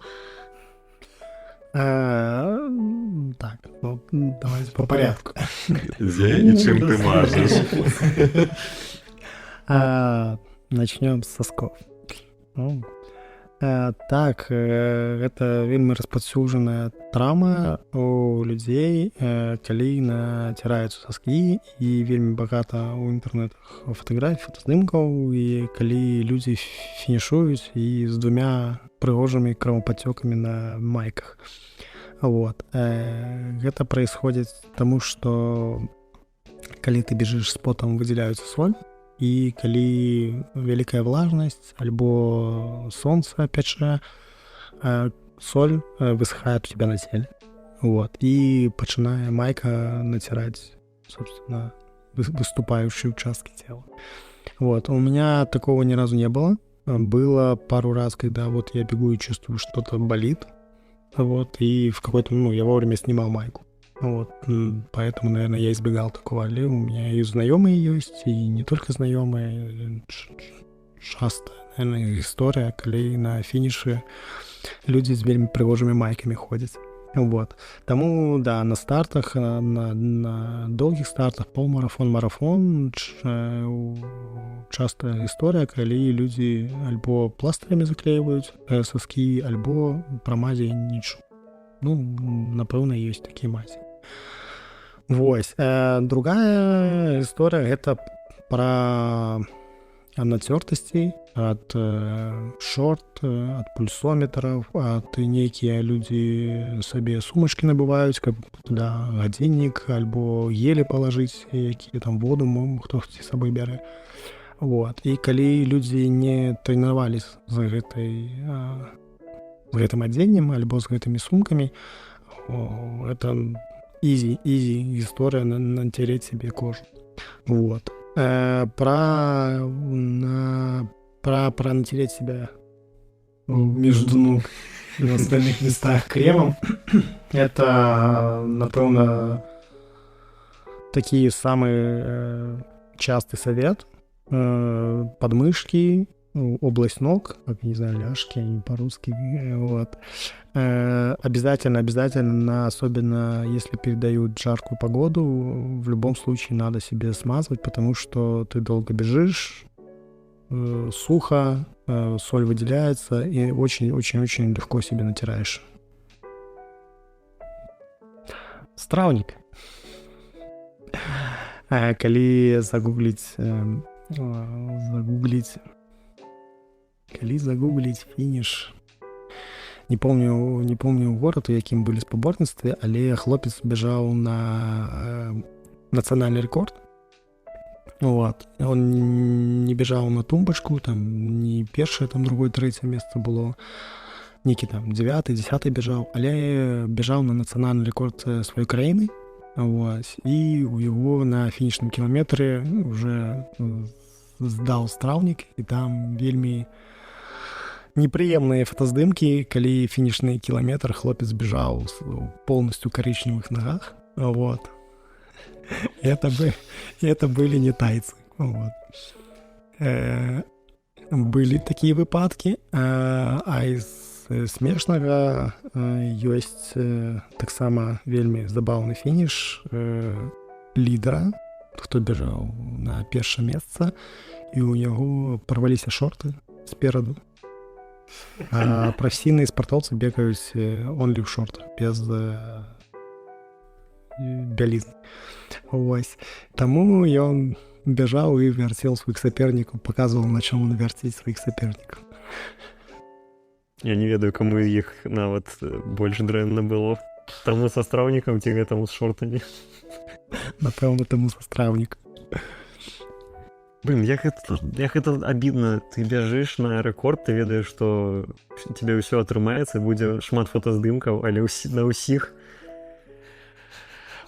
Так, ну, давайте по порядку. Дзе і чым ты мажаш? Начнем с сосков. Ну, Так, гэта вельмі распаўсюджаная траўма у людзей, калі націраюцца саскі, і вельмі багата ў інтэрнэтах фатаграфій, фотаздымкаў, і калі людзі фінішуюць і з 2 прыгожымі кровападцёкамі на майках. Вот. Гэта происходит таму, што калі ты бежыш з потам, выдзяляецца соль, і калі вялікая влажнасць альбо сонца пячэ, соль высыхае у тебя на целе. Вот. І пачынае майка націраць, собственно, выступающие участки тела. Вот. У меня такого ни разу не было. Было пару раз, когда вот я бегу и чувствую, что-то болит. Вот. И в какой-то, я вовремя снимал майку. Вот, поэтому, наверное, я избегал такого. Але у меня и знакомые есть, и не только знакомые. Часто, наверное, история, коли на финише люди с вельми пригожими майками ходят. Вот. Тому, да, на стартах, на долгих стартах, полмарафон, марафон, часто история, коли люди альбо пластырями заклеивают соски, альбо промазі нічого. Напэўна, ёсць такія мазі. Вось. Другая история — это про нацёртасці ад шорт, ад пульсометраў, ад нейкія людзі сабе сумачкі набываюць, каб туды гадзіннік альбо елі палажыць, якія там воду хтосьці з сабой бярэ. Вот. І калі людзі не трэніраваліся з гэтым адзеннем альбо з гэтымі сумкамі, это easy история натереть себе кожу. Вот. Про натереть себя между ног и в остальных местах кремом, это, напевно, такие самый частый совет. Подмышки, область ног, как, не знаю, ляжки, они по-русски, вот. Обязательно, особенно если передают жаркую погоду, в любом случае надо себе смазывать, потому что ты долго бежишь, сухо, соль выделяется, и очень-очень-очень легко себе натираешь. Стравник. Коли загуглить фініш, не помню город, у якім былі спаборніцтвы, але хлопец бежаў на нацыянальны рэкорд. Вот. Он не бежаў на тумбачку, там не першае, там другое, трэцяе месца было, нейкі там 9-й, 10-й бежаў, але бежаў на нацыянальны рэкорд сваёй краіны. Вот. І у яго на фінішным кіламетры уже здаў страўнік, і там вельмі неприемные фотоздымки, коли финишный километр хлопец бежал в полностью коричневых ногах. Вот. Это были не тайцы. Вот. Были такие выпадки. А из смешного есть так само вельми забавный финиш лидера, кто бежал на першее место, и у него порвались шорты спереду. А професійныя спартоўцы бегаюць only в шортах, без бялізны. Вось. Таму ён бежаў і вярцеў сваіх сапернікаў, паказваў, на чым он вярціць сваіх сапернікаў. Я не ведаю, каму іх нават больш дрэнна было. Таму са страўнікам ці гэтаму з шортамі? Напэўна, таму са страўнікам. Блин, як это обидно. Ты бяжыш на рэкорд, ты ведаеш, што тебе ўсё атрымаецца, будзе шмат фотаздымкаў, але на ўсіх...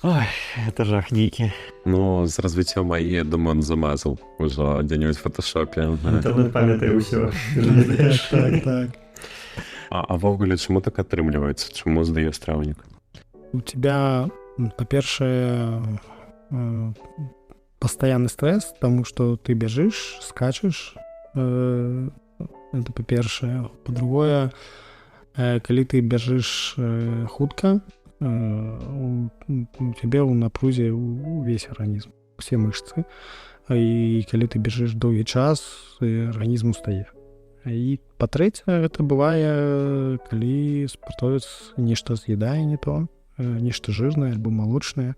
Ой, это жах нейкі. З развіццём моей, я думаю, он замазал ужо дзе-нибудь в фотошопе. Інтэрнэт памятае ўсё. Так. А ввогуле, чаму так атрымліваецца? Чаму здае страўнік? У тебя, па-першае, постоянный стресс, потому что ты бежишь, скачешь, это по-першае. По-другое, калі ты бежишь хутка, у тебя у напрузе увесь организм, все мышцы. И калі ты бежишь доўгі час, организм устае. І па-трэцяе, гэта бывае, калі спартовец нешта з'ядае не то, нешта жирнае альбо малочнае.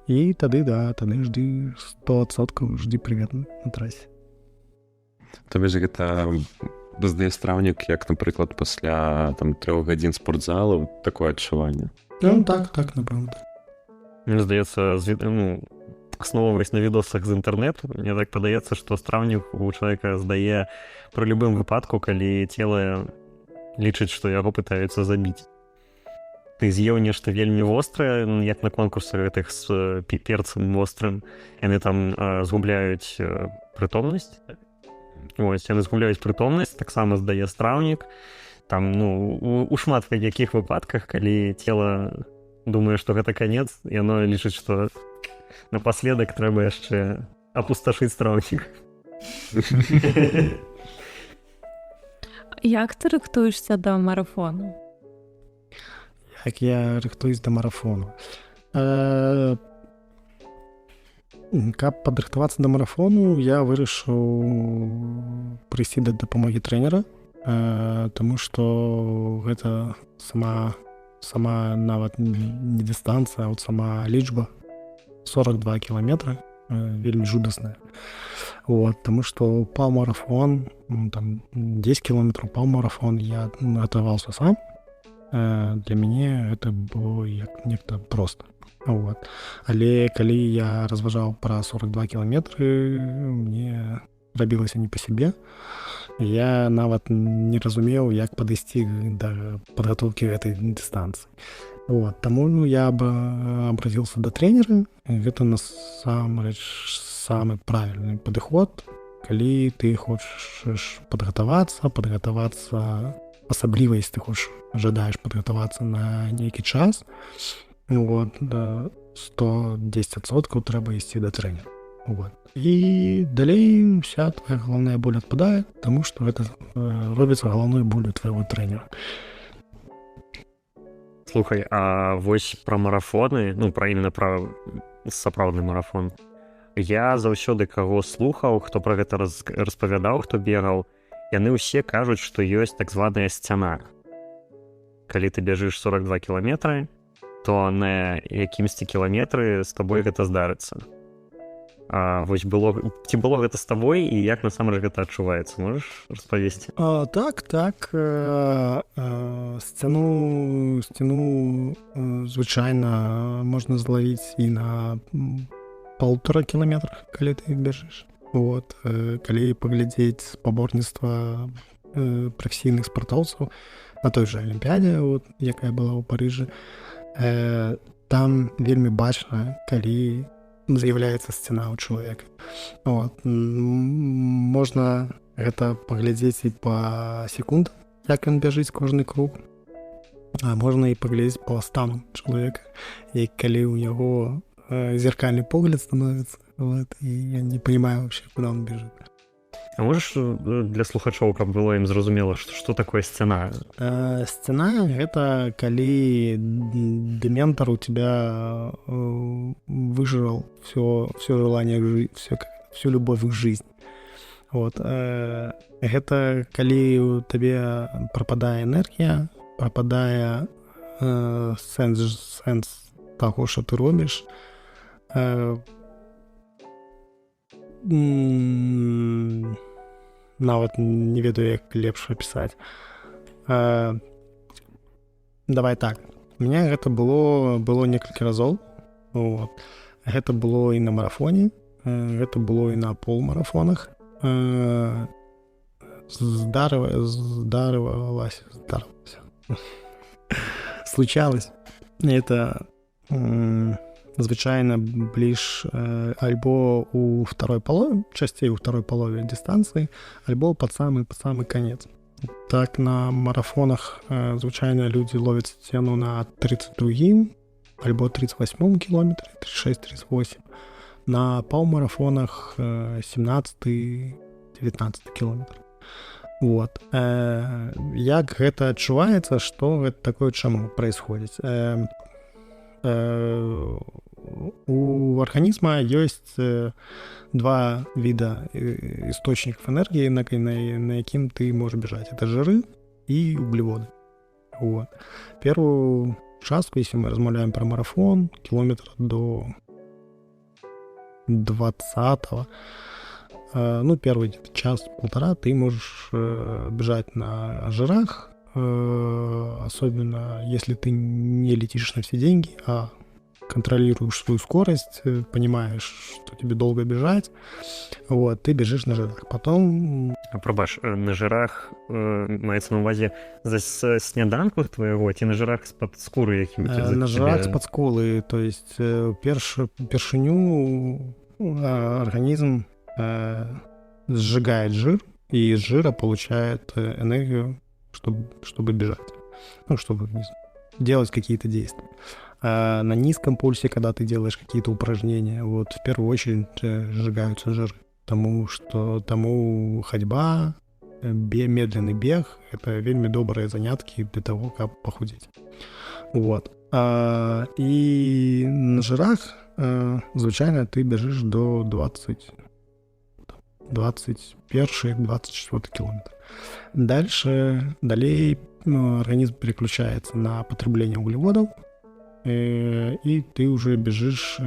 І тады жды 100% жды прывет на трасе. То бишь гэта здае страўнік, як, напрыклад, пасля 3 гадзін спортзалу такое адчуванне. Ну, так, напэўна. Мне здаецца, основываясь на відосах з інтэрнету, мне так падаецца, што страўнік у чалавека здае пры любым выпадку, калі цела лічыць, што яго пытаюцца забіць. Ты з'еў нешта вельмі вострае, як на конкурсах гэтых з перцам вострым, яны там згубляюць прытомнасць. Вось, яны згубляюць прытомнасць, таксама здае страўнік. Там, у шмат якіх выпадках, калі цела думае, што гэта канец, яно лічыць, што напаследак трэба яшчэ апусташыць страўнік. Як ты рыхтуешся да марафону? Як я рыхтуюсь да марафону? Каб падрыхтавацца да марафону, я вырашыў прыйсці да дапамогі трэнера, таму што гэта сама нават не дыстанцыя, а вот сама лічба 42 кіламетра, вельмі жудасная. Вот, таму што паўмарафон, там 10 кіламетраў паўмарафон я гатаваўся сам. Для мяне гэта было як нехта проста. Вот. Але калі я разважаў пра 42 кіламетры, мне рабілася не па сябе. Я нават не разумеў, як падысці да падгатоўкі гэтай дыстанцыі. Вот. Таму я абразіўся да трэнера. Гэта насамрэч самы правільны падыход, калі ты хочаш падгатавацца, асабліва, если ты хочаш, жадаеш падгатавацца на нейкі час, вот, да 110% трэба ісці да трэнера. Вот. І далей вся твоя галаўная боль адпадае, таму што гэта робіцца галаўной болю твайго трэнера. Слухай, а вось пра марафоны, пра сапраўдны марафон, я заўсёды каго слухаў, хто пра гэта распавядаў, хто бегаў, яны ўсе кажуць, што ёсць так званая сцяна. Калі ты бяжыш 42 кіламетры, то на якімсьці кіламетры з табой гэта здарыцца. Вось ці было гэта з табой і як насамрэч гэта адчуваецца? Можаш распавесці? Так. Сцяну звычайна можна злавіць і на 1,5 кіламетрах, калі ты бяжыш. Вот. Калі паглядзець спаборніцтва прафесійных спартоўцаў на той жа Алімпіядзе, якая была ў Парыжы, там вельмі бачна, калі з'яўляецца сцяна ў чалавека. Вот. Можна гэта паглядзець і па секундам, як ён бяжыць кожны круг, а можна і паглядзець па стану чалавека, і калі ў яго зеркальны погляд становіцца, вот, і я не понимаю вообще, куда он бежит. А можаш для слухачоў, каб было ім зразумела, што такое сцяна? Сцяна — гэта калі дементор у тебя выжрал все желание, всю любовь к жизни. Вот. Гэта калі у табе прападае энергія, прападае сэнс таго, што ты робіш. Нават не ведаю, як лепш апісаць. Давай так. У мяне гэта было некалькі разоў. Вот. Гэта было і на марафоне, гэта было і на полумарафонах. Здарывалася. Случалось. Это звычайна бліж альбо у второй палове, часцей у второй палове дыстанцыі, альбо пад самы канец. Так на марафонах звычайна людзі ловяць сцену на 32-м альбо 38-м кілометры, 36-38. На паўмарафонах 17-19 кілометр. Вот. Як гэта адчуваецца, што гэта такое, чаму праисходзіць? у арганізма ёсць два віда істочнікаў энергіі, на якім ты можаш бежаць. Это жиры и углеводы. Вот. Первую участку, если мы размовляем про марафон, километра до 20-го, первый час-полтора ты можешь бежать на жирах, особенно если ты не летишь на все деньги, а контролируешь свою скорость, понимаешь, что тебе долго бежать, вот, ты бежишь на жирах. Потом... Пробач, на жирах маецца на увазе з сняданку твоего, ці на жирах з-пад скуры якім-то? На жирах з-пад скулы, то есть першыню организм сжигает жир, и из жира получает энергию, чтобы бежать, чтобы делать какие-то действия. А на низком пульсе, когда ты делаешь какие-то упражнения, вот в первую очередь сжигаются жиры, тому ходьба, медленный бег — это вельми добрые занятки для того, как похудеть. Вот. И на жирах звычайно ты бежишь до 21-24 километр. Далее организм переключается на потребление углеводов, и ты уже бежишь,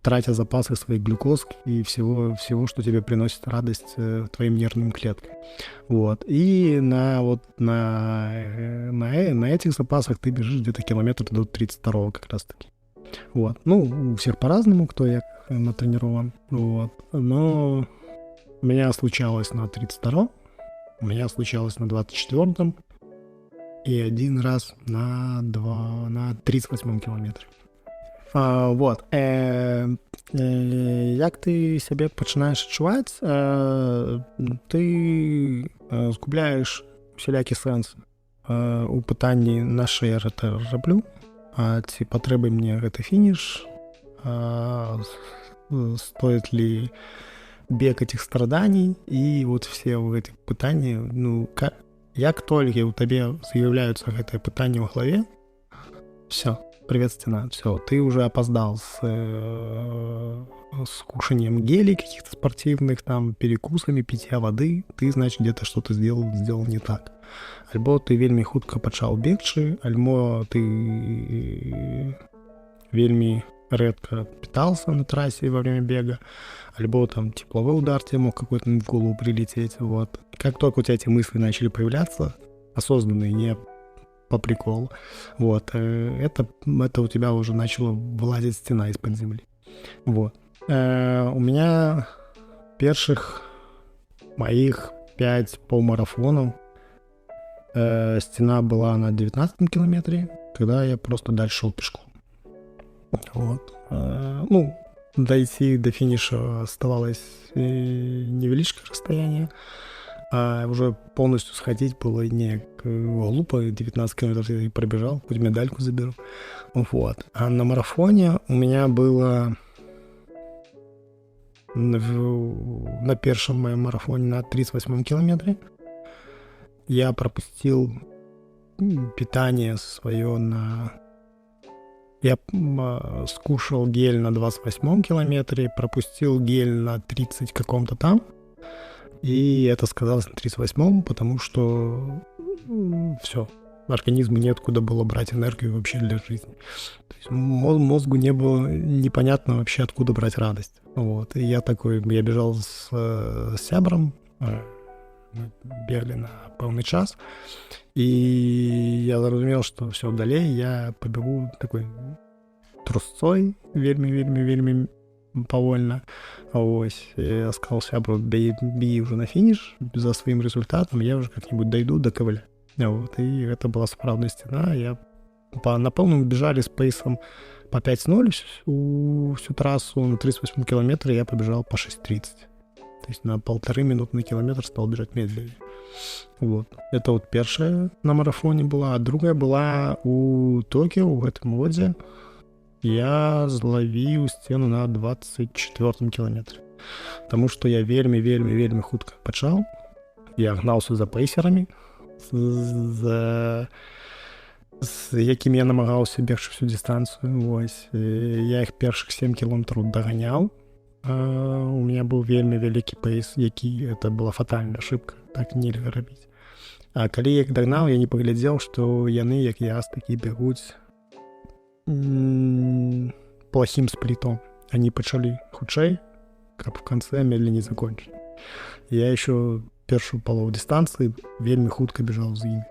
тратя запасы своих глюкоз и всего, что тебе приносит радость твоим нервным клеткам. Вот. И на этих запасах ты бежишь где-то километр до 32-го как раз-таки. Вот. У всех по-разному, кто як натренирован. Вот. Но у меня случалось на 32-м, у меня случалось на 24-м, и один раз на 38-м километре. Вот. Як ты сябе пачынаеш адчуваць, ты згубляеш усялякі сэнс у пытанні, наша я гэта раблю, ці патрэбы мне гэты фініш, стоит ли бег этих страданий, и вот все эти пытания, як толькі у табе з'яўляюцца гэтыя пытанні ў галаве, все, привет, стена, все, ты уже опоздал с кушанием гелей каких-то спортивных, там, перекусами, питья воды, ты, значит, где-то что-то сделал не так. Альбо ты вельми хутка пачаў бегчы, альбо ты вельми редко питался на трассе во время бега, альбо там тепловой удар тебе мог какой-то в голову прилететь, вот. Как только у тебя эти мысли начали появляться, осознанные, не по приколу, вот, это у тебя уже начала вылазить стена из-под земли. Вот. У меня первых моих 5 полмарафонов стена была на 19 километре, когда я просто дальше шел пешком. Вот. Дойти до финиша оставалось невеличкое расстояние, а уже полностью сходить было не глупо, 19 километров я пробежал, хоть медальку заберу. Вот. А на марафоне у меня было на первом моем марафоне на 38 километре я пропустил питание свое Я скушал гель на 28 километре, пропустил гель на 30 каком-то там, и это сказалось на 38-м, потому что все, организму неоткуда было брать энергию вообще для жизни. То есть мозгу не было непонятно вообще, откуда брать радость. Вот. И я бежал с сябром, мы бегали на полный час, и я зразумел, что все, далее я побегу такой трусцой, вельми повольно. Ось, я сказал сябру, бей уже на финиш, за своим результатом я уже как-нибудь дойду до коваля. Вот, и это была справная стена. На полном бежали с пейсом по 5:0 всю трассу, на 38 километре я побежал по 6:30. То есть на 1,5 минуты на километр стал бежать медленнее. Вот. Это вот первая на марафоне была. А другая была у Токио, в этом году. Я зловил стену на 24 километре. Потому что я вельми хутка пачаў. Я гнался за пейсерами, за з якім я намагаўся бегчы всю дыстанцыю. Вось. Я іх першых 7 кіламетраў даганяў. У меня быў вельмі вялікі пейс, які это была фатальная ошибка, так нельга рабіць. А калі я іх дагнаў, я не паглядзеў, што яны, як яз, такі бягуць плохим сплітом. Они пачалі хутчэй, каб в канцэ медленней закончыць. Я еще першую палову дыстанцыі вельмі хутка бежаў з імі.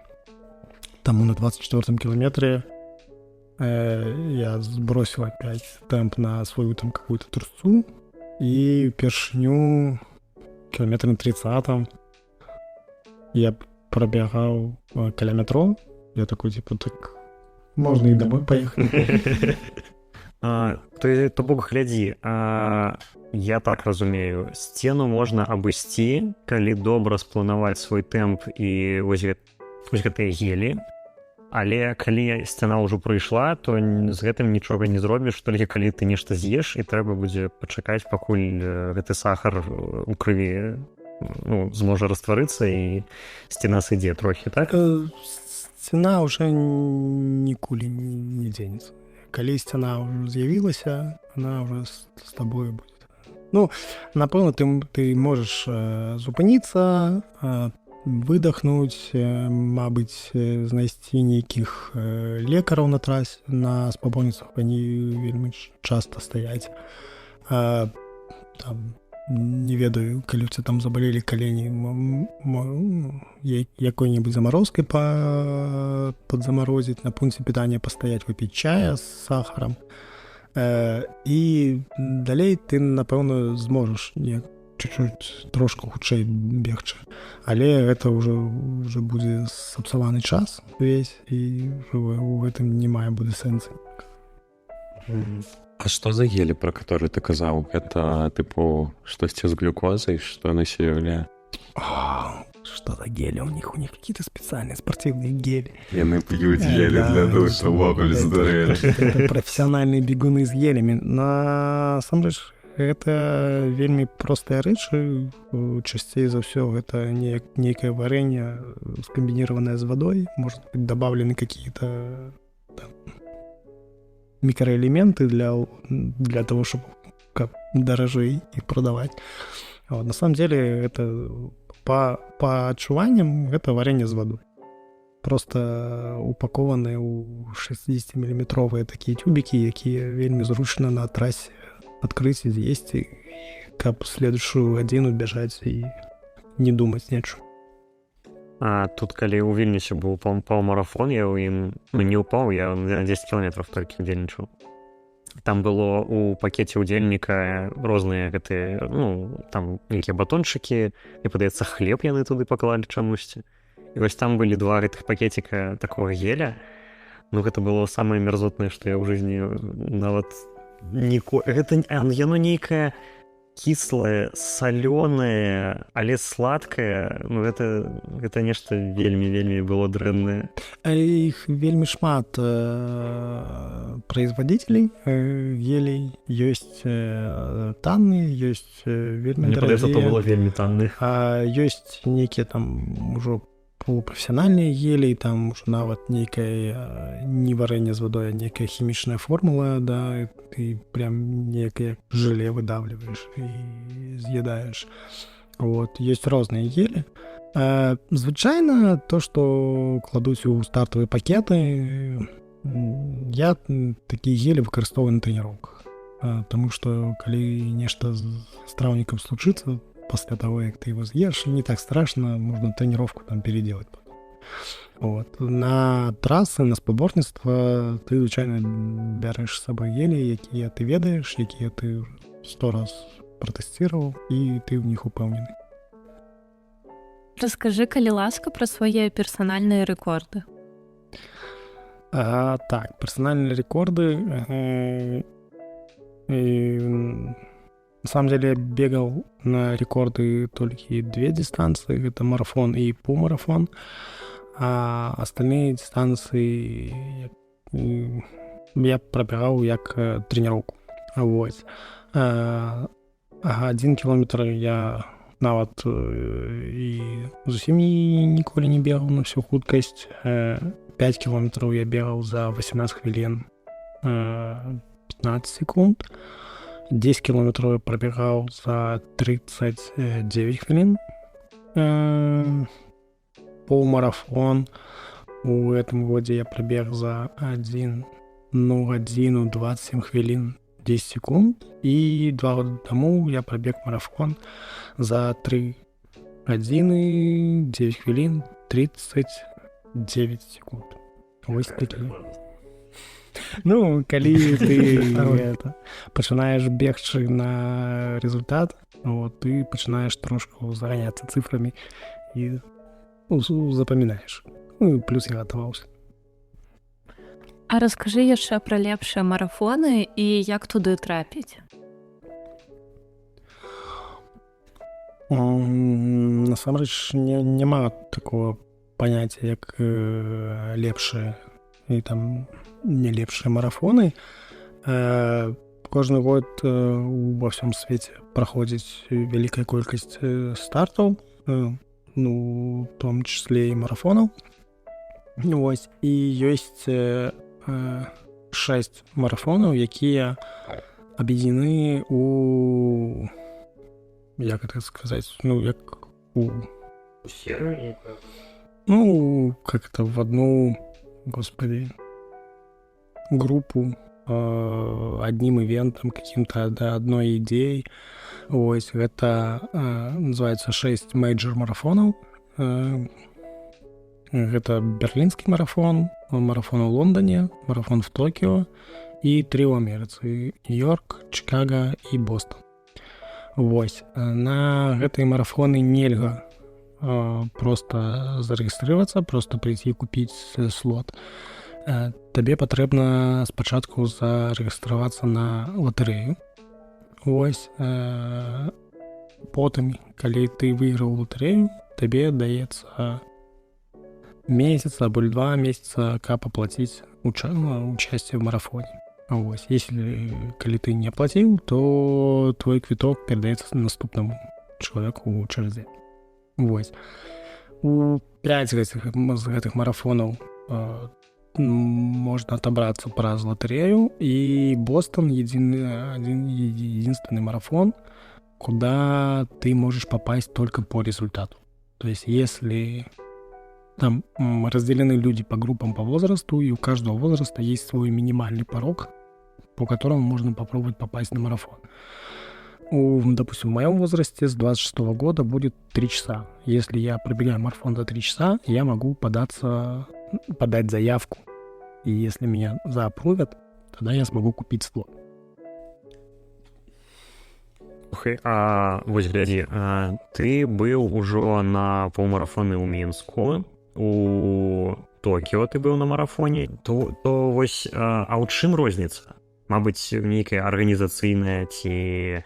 Таму на 24-м кілометре я сбросил опять темп на свою там какую-то трусцу, и першню километр на 30-м я пробегал каля метро. Я такой, типа, так можно и домой поехать. То бок, глядзі, я так разумею, сцену можна абысці, калі добра спланаваць свой тэмп і вось гэтыя гелі. Але калі сцяна ўжо прыйшла, то з гэтым нічога не зробіш, толькі калі ты нешта з'еш, і трэба будзе пачакаць, пакуль гэты сахар у крыві зможа растварыцца і сцяна сыдзе трохі, так? Сцяна ўжо нікулі не дзенецца. Калі сцяна ўжо з'явілася, она ўжо з табою будзе. Ну, напэўна, ты можаш зупыніцца, выдохнуть, мабыць, знайсці нейкіх лекараў на трасе, на спаборніцтвах они вельмі часта стаяць. Там, не ведаю, калі у там заболелі калені, якой-нибудь заморозкай подзаморозить, на пункте питания постоять, выпить чая с сахаром. І далей ты, напэўна, зможаш чуть-чуть трошку хутчэй бегчы, але гэта ўжо будзе сапсаваны час увесь, і у гэтым не мае будзе сэнсу. А што за гелі, пра которые ты казаў? Гэта, тыпу, штосьці з глюкозай, што яны сеяўляе? Что за гели у них? У них какие-то специальные спортивные гели. Яны п'ють гелі для того, щоб вокаль здарили. Это профессиональные бегуны з гелями. На самом деле, это вельмі простая рэч. Часцей за ўсё гэта нейкае варэнне, скомбинированное с водой. Может быть, добавлены какие-то там микроэлементы для того, чтобы дорожей их продавать. Вот. На самом деле, это по адчуванням гэта варэнне з водой. Просто упакованыя ў 60-миллиметровыя такія тюбікі, якія вельмі зручна на трасе адкрыць і з'есці, каб следующую гадзіну бяжаць і не думаць нечым. А тут, калі ў Вільнюсе быў паўмарафон, я ў ім не ўпаў, я 10 кіламетраў толькі удзельнічаў. Там было у пакеце удзельніка розныя гэтыя, там нейкія батончыкі, мне падаецца, хлеб яны туды паклалі чамусьці. І вось там былі 2 гэтых пакетика такого геля. Гэта было самае мерзотнае, што я ў жизни нават гэта яно нейкае кіслае, салёнае, але сладкае. Гэта нешта вельмі было дрэннае. Іх вельмі шмат производителей гелей. Ёсць танныя, ёсць вельмі дарагія. Мне падаецца, то было вельмі танны. А ёсць нейкія там ужо полупрафесіянальныя гелі, там ужо нават нейкае не варэнне з водой, а нейкая хімічная формула, да, ты прям нейкае желе выдавливаешь і з'едаеш. Вот, ёсць розныя гелі. Звычайна то, што кладуць у стартавыя пакеты, я такія гелі выкарыстоўваю на трэніроўках. Таму што калі нешта з страўнікам случыцца, после того, как ты его съешь, не так страшно, можно тренировку там переделать. Вот. На трассы, на спаборніцтва ты, звычайна, бярэш з сабой гелі, якія ты ведаеш, якія ты 100 раз пратэсціраваў, і ты ў них упэўнены. Раскажы, калі ласка, пра свае персанальныя рэкорды. Так, персанальныя рэкорды... На самом деле я бегал на рекорды только 2 дистанции, это марафон и полумарафон, а остальные дистанции я пробегал как тренировку. Вот. 1 километр я нават і зусім ніколі не бегал на всю хуткасць. 5 километров я бегал за 18 хвилин 15 секунд. 10 километров я пробегал за 39 хвилин. Полумарафон у этом годе я пробег за 1 годину 27 хвилин 10 секунд. И 2 года тому я пробег марафон за 3 годины 9 хвилин 39 секунд. Вось такие. Ну, калі ты пачынаеш бегчы на результат, ты пачынаеш трошку заганяцца цифрамі і запамінаеш. Ну, плюс я гатаваўся. А раскажы яшчэ пра лепшыя марафоны і як туды трапіць? Насамрэч няма такого паняцця, як лепшыя і там не лепшие марафоны. Кожны год во всем свете проходит великая колькасць стартаў, ну, в том числе и марафонаў. Вось, і ёсць 6 марафонаў, якія аб'яднены у, як это сказать, ну, як у серыю? Ну, как это в одну, господи, группу, одним ивентом, каким-то одной идеей. Ось, это называется 6 мейджор марафонов. Это берлинский марафон, марафон в Лондоне, марафон в Токио и 3 в Америцы: Нью-Йорк, Чикаго и Бостон. Вось, на гэтыя марафоны нельга просто зарэгістрывацца, просто прийти и купить слот. Табе патрэбна спачатку зарэгістравацца на латарэю. Вось, потым, калі ты выйграў латарэю, табе даецца месяц або 2 месяца, каб аплаціць участие в марафоне. Вось, если калі ты не оплатил, то твой квиток передаецца наступному человеку через день. Вось. У 5 з гэтых марафонаў можно отобраться праз лотерею, и Бостон единственный марафон, куда ты можешь попасть только по результату. То есть если там разделены люди по группам по возрасту, и у каждого возраста есть свой минимальный порог, по которому можно попробовать попасть на марафон. Допустим, в моем возрасте с 26 года будет 3 часа. Если я пробегаю марафон за 3 часа, я могу подать заявку. И если меня заапрувят, тогда я смогу купить слот. Слухай, а вось глядзі, ты быў ужо на паўмарафоны ў Мінску, у Токіо ты быў на марафоне, то вось, а ў чым розніца? Мабыць, нейкая арганізацыйная ці...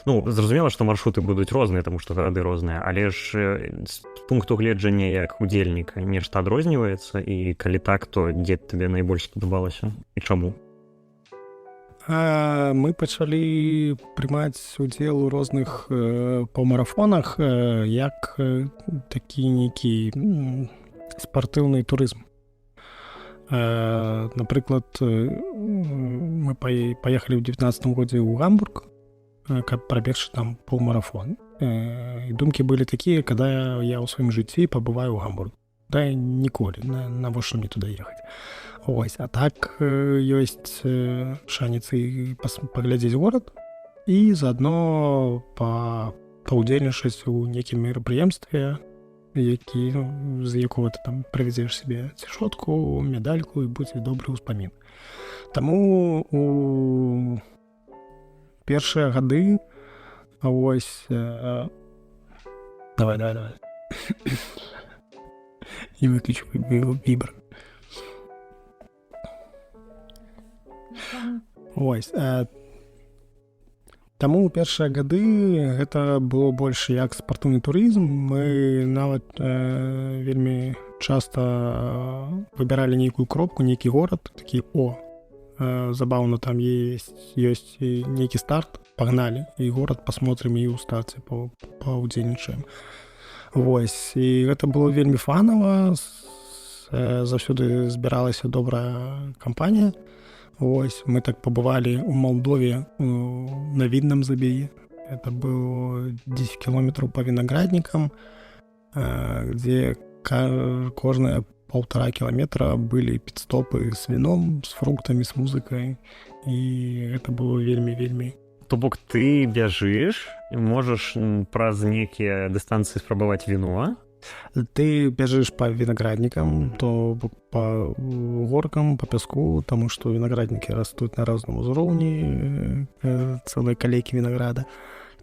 Ну, зразумела, што маршруты будуць розныя, таму што гарады розныя, але ж з пункту гледжання як удзельніка нешта адрозніваецца, і калі так, то дзе табе найбольш спадабалася і чаму? Мы пачалі прымаць удзел у розных паўмарафонах як такі нейкі спартыўны турызм. Напрыклад, мы паехалі ў 19 годзе ў Гамбург, каб прабегчы там паўмарафон. І думкі былі такія, когда я ў сваім жыцці пабываю ў Гамбург. Да ніколі, навошта мне туды ехаць. Ось, а так ёсць шанец і паглядзець горад і заадно паўдзельнічаць у нейкім мерапрыемстве, з якога ты там прывезеш сабе цішотку, медальку і будзе добры ўспамін. Таму у першыя гады, ось... Давай. Не выключу вибр. Ось. Таму ў першыя гады гэта было больш як спартыўны турызм. Мы нават вельмі часта выбіралі нейкую кропку, нейкі горад, такі, забаўна, там ёсць нейкі старт, пагналі, і горад пасмотрим, і ў старце паўдзельнічаем. Вось, і гэта было вельмі фанава, заўсёды збіралася добрая кампанія. Вось, мы так пабывалі ў Малдове на Відным забеге. Это было 10 километров по виноградникам, где кожныя 1,5 километра были пит-стопы с вином, с фруктами, с музыкой. И это было вельмі-вельмі. То бок ты бяжыш і можаш праз нейкія дыстанцыі спрабаваць віно. Ты бяжыш по виноградникам, то по горкам, по пяску, потому что виноградники растут на разном узроўні, целые колейки винограда.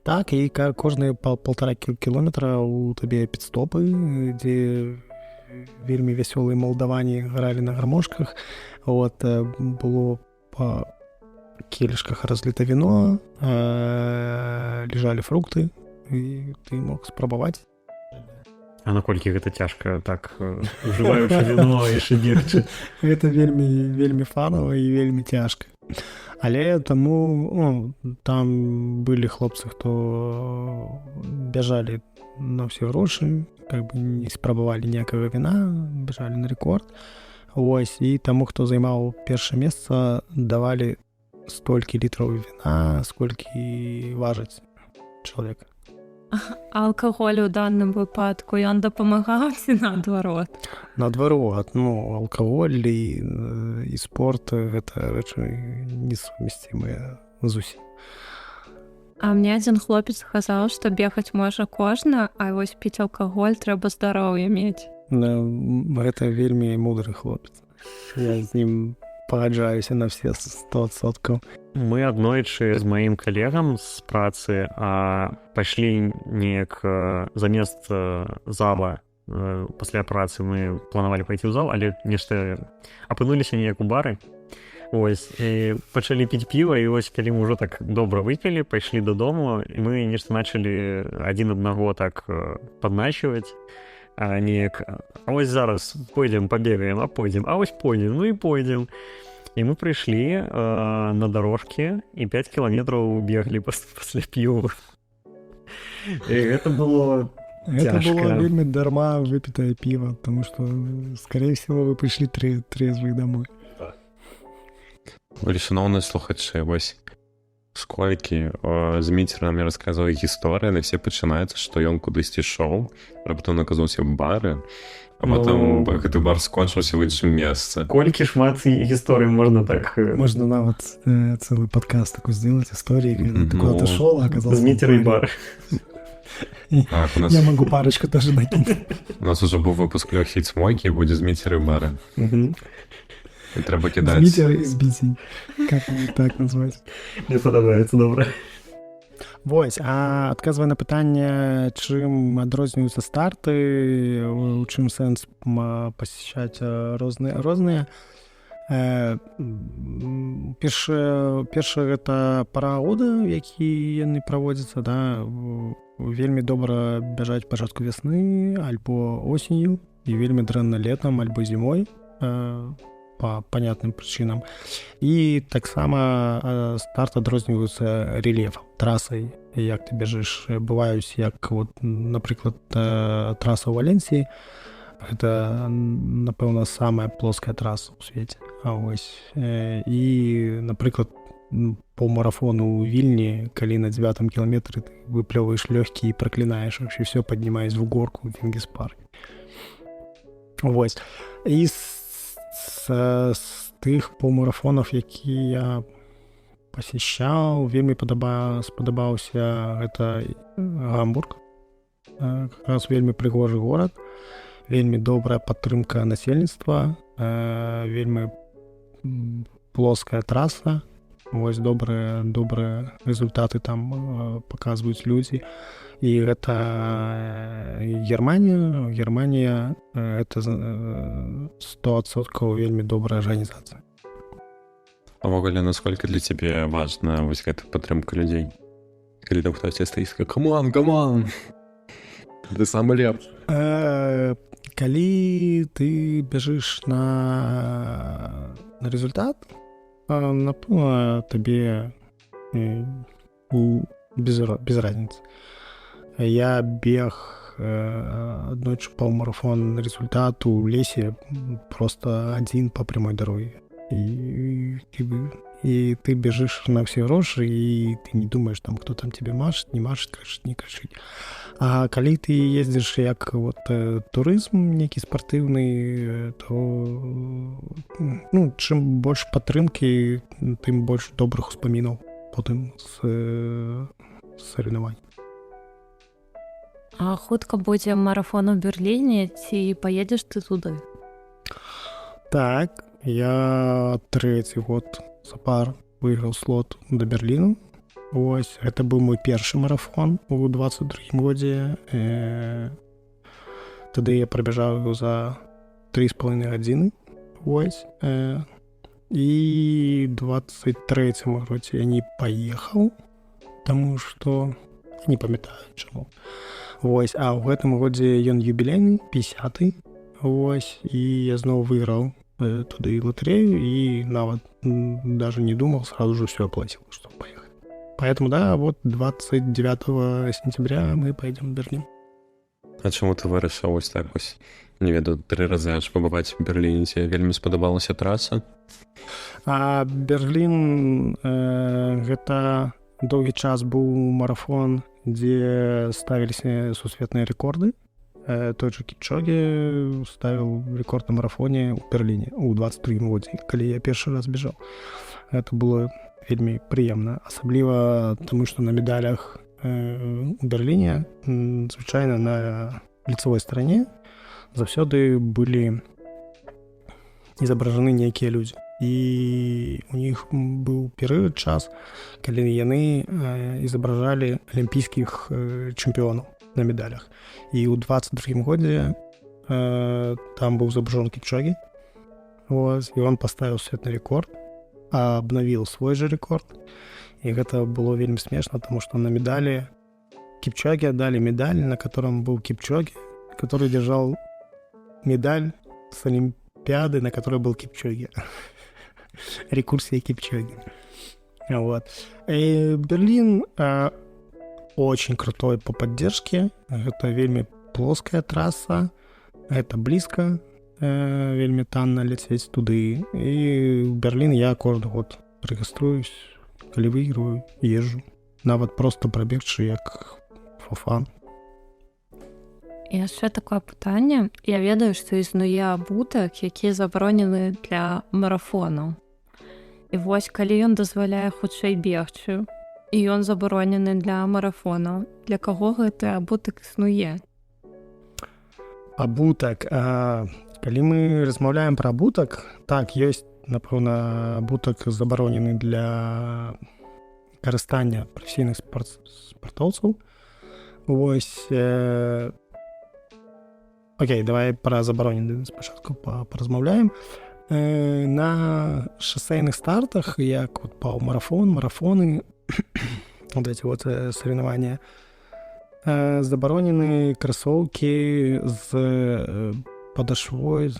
Так, і кожныя 1,5 километра у табе пит-стопы, дзе вельмі вясёлыя малдаване гралі на гармошках. Вот, было по келішках разліта віно, лежалі фрукты, і ты мог спрабаваць. А наколькі гэта цяжка, так, ужываючы віно і шыбегчы? Гэта вельмі фанава і вельмі цяжка. Але таму там былі хлопцы, хто бяжалі на ўсе грошы, как бы не спрабавалі ніякага віна, бяжалі на рэкорд. Вось, і таму, хто займаў першае месца, давалі столькі літраў віна, сколькі важыць чалавек. Алкаголь у данным выпадку, ён дапамагаў ці наадварот? Наадварот, алкаголь і спорт — гэта рэчы несумясцімыя зусім. А мне адзін хлопец сказаў, што бегаць можа кожны, а вось піць алкаголь трэба здароўе мець. Гэта вельмі мудры хлопец. Я з ім пагаджаюся на все 100%. Мы аднойчы з маім калегам з працы пайшлі неяк замест зала. Пасля працы мы планавалі пайти ў зал, але нешта апынуліся неяк у бары. Ось, і пачалі піць піва, і ось калі мы ўжо так добра выпілі, пайшлі дадому, і мы нешта началі адзін аднаго так падначваць. Неяк, а вось зараз пойдзем, пабегаем, а пойдзем, а вось пойдзем, ну і пойдзем. І мы прыйшлі на дарожкі і 5 кіламетраў беглі пасля піва. І гэта было Это тяжко. было вельмі дарма выпітае піва, потому что, скорее всего, вы прыйшлі трезвые домой. Шановні слухачі, ось сколькі Зміцер нам расказваў гісторыі, на все пачынаецца, што ён кудысьці ішоў, а потом наказаўся ў бары, а потом гэты бар скончыўся ў іншым месцы. Колькі шмат гісторый можна так... Можно нават целый подкаст такой сделать, истории, когда ты куда-то шел, а оказался... Зміцер і бар. Так, у нас... Я могу парочку тоже накинуть. У нас уже був випуск Льохи Цмойки, буде Зміцер і бары. І треба кидати. Змитер и сбитий. Как так назвать? Мне падабаецца, добра. Вось, а адказвае на пытанне, чым адрозніваюцца старты, у чым сэнс пасяшаць розныя. Першае гэта пара года, які яны праводзяцца, да, вельмі добра бяжаць пачатку вясны альбо осенню, і вельмі дрэнна летам альбо зімой, по понятным причинам. І таксама старт адрозніваюцца рэльефам, трасай, як ты бяжыш. Бываюць, як, вот, напрыклад, траса ў Валенсіі. Гэта, напэўна, самая плоская траса ў свеце. А вось. І, напрыклад, паўмарафону ў Вільні, калі на 9 кіламетры ты выплёваеш лёгкі і праклінаеш, вообще все паднімаеш в горку ў Вінгіс-парк. Вось. І з тых паўмарафонаў, які я пасяшаў, вельмі спадабаўся гэта Гамбург. Как раз вельмі прыгожы горад, вельмі добрая падтрымка насельніцтва, вельмі плоская траса. Вось добрыя результаты там паказваюць людзі. І гэта Германія это 100% вельмі добрая арганізацыя. А ўвогуле, насколько для цябе важна вось гэта падтрымка людзей? Калі там хтось стаіць, камон, ты самы лепшы. Калі ты бяжыш на результат, напэўна, табе без разницы. Я бег аднойчы паўмарафон результат у лесе просто адзін по прямой дароге. И ты бежишь на все грошы, и ты не думаешь, там, кто там тебе машет, не машет, крышит, не крышит. А калі ты ездишь як вот турызм некі спартыўны, то чым больш падтрымкі, тым больш добрых успамінаў потым з саревнавань. А хутка будзе марафон у Берліне, ці паедзеш ты туды? Так, я 3-й год запар выйграў слот да Берліну. Вось, гэта быў мой першы марафон у 22-м годзе. Тады я прабяжаў его за 3,5 гадзіны. Вось. І 23-м годзе я не паехаў, таму што не памятаю чаму. Вось, а ў гэтым годзе ён юбілейны, 50-й. Вось, і я зноў выйграў туды лотерею и нават даже не думал, сразу же все оплатил, чтобы поехать. Поэтому, да, вот 29 сентября мы поедем в Берлин. А чаму ты вырашыў вось так вось? Не ведаю, 3 разы аж пабываць у Берліне. Ці вельмі спадабалася траса? А Берлін гэта доўгі час быў марафон, дзе ставіліся сусветныя рэкорды. Той же Кіпчогі ставіў рэкорд на марафоне ў Берліне ў 23-м годзе, калі я першы раз бежаў. Гэта было вельмі прыемна, асабліва таму, што на медалях у Берліне, звычайна на лицевой стороне, заўсёды былі изображены нейкія людзі. І у них быў перыяд час, калі яны изображалі алімпійскіх чэмпіёнаў на медалях. І ў 22-м годзе там быў изображен Кіпчогі, і он поставил светлый рекорд, обновил свой же рекорд. И это было вельмі смешно, потому что на медали Кипчоги отдали медаль, на котором был Кипчоги, который держал медаль с Олимпиады, на которой был Кипчоги. Рекурсия Кипчоги. Вот. И Берлин очень крутой по поддержке. Это вельмі плоская трасса, это близко, вельмі танна ляцець туды. І в Берлін я кожны год рэгіструюсь, калі выйграю, езжу. Нават проста прабегчы як фан. І яшчэ такое пытанне. Я ведаю, што існуе абутак, які забаронены для марафонаў. І вось, калі ён дазваляе хутчэй бегчы, і ён забаронены для марафонаў, для каго гэты абутак існуе? Абутак. Калі мы размаўляем пра абутак, так, ёсць, напэўна, абутак забаронены для карыстання прафесійных спартоўцаў. Вось. Окей, давай пра забаронены спачатку паразмаўляем. На шасейных стартах, як вот паўмарафон, марафоны, вот эти вот соревнования, забаронены кроссовки с подошвой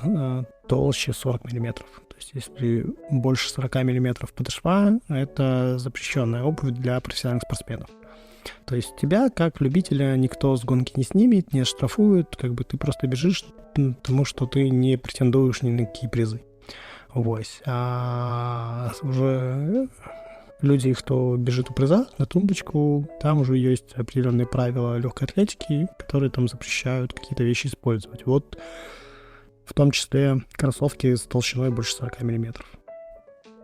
толще 40 миллиметров. То есть если больше 40 миллиметров подошва, это запрещенная обувь для профессиональных спортсменов. То есть тебя, как любителя, никто с гонки не снимет, не оштрафует, как бы ты просто бежишь, потому что ты не претендуешь ни на какие призы. Вось. А уже люди, кто бежит у приза на тумбочку, там уже есть определенные правила легкой атлетики, которые там запрещают какие-то вещи использовать. Вот в том числе кроссовки с толщиной больше 40 миллиметров.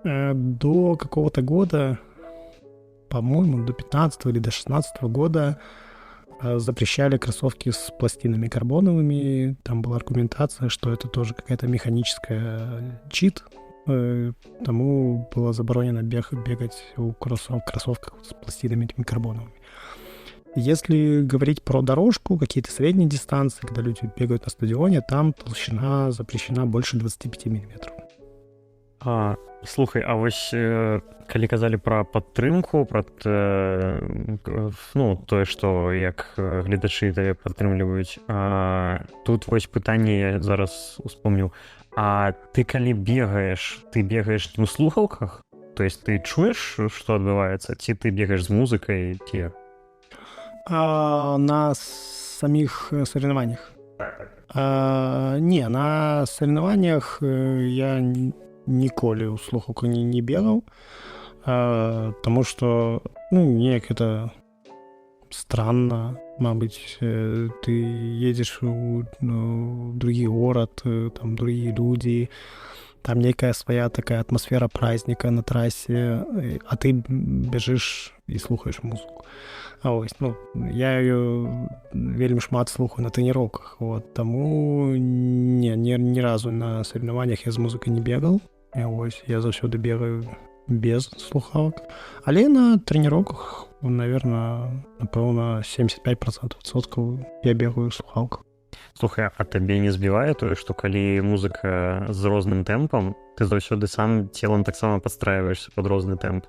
До какого-то года, по-моему, до 15 или до 16 года запрещали кроссовки с пластинами карбоновыми. Там была аргументация, что это тоже какая-то механическая чит. Тому было заборонено бегать в кроссовках с пластинами этими карбоновыми. Если говорить про дорожку, какие-то средние дистанции, когда люди бегают на стадионе, там толщина запрещена больше 25 миллиметров. Слухай, а вось калі казалі пра падтрымку, пра тое, што як гледачы табе падтрымліваюць, тут вось пытанне я зараз успомніў. А ты калі бегаеш, ты бегаеш у слухаўках? То есть ты чуеш, што адбываецца? Ці ты бегаеш з музыкай? Ці? На самих соревнованиях? Не, на соревнованиях я ніколі ў слухаўку не бегаў, таму што, неяк это странно, мабыць, ты едзеш у другі горад, там другие люди, там нейкая свая такая атмасфера праздника на трассе, а ты бежишь і слухаеш музыку. Я ее вельмі шмат слухаю на тренировках, таму ні разу на соревнованиях я з музыкай не бегал. Я заўсёды бегаю без слухавак, але на тренировках, напэўна, 75% я бегаю ў слухаўках. Слухай, а табе не збівае тое, што калі музыка з розным тэмпам, ты заўсёды сам целам таксама падстрайваешся пад розны тэмп?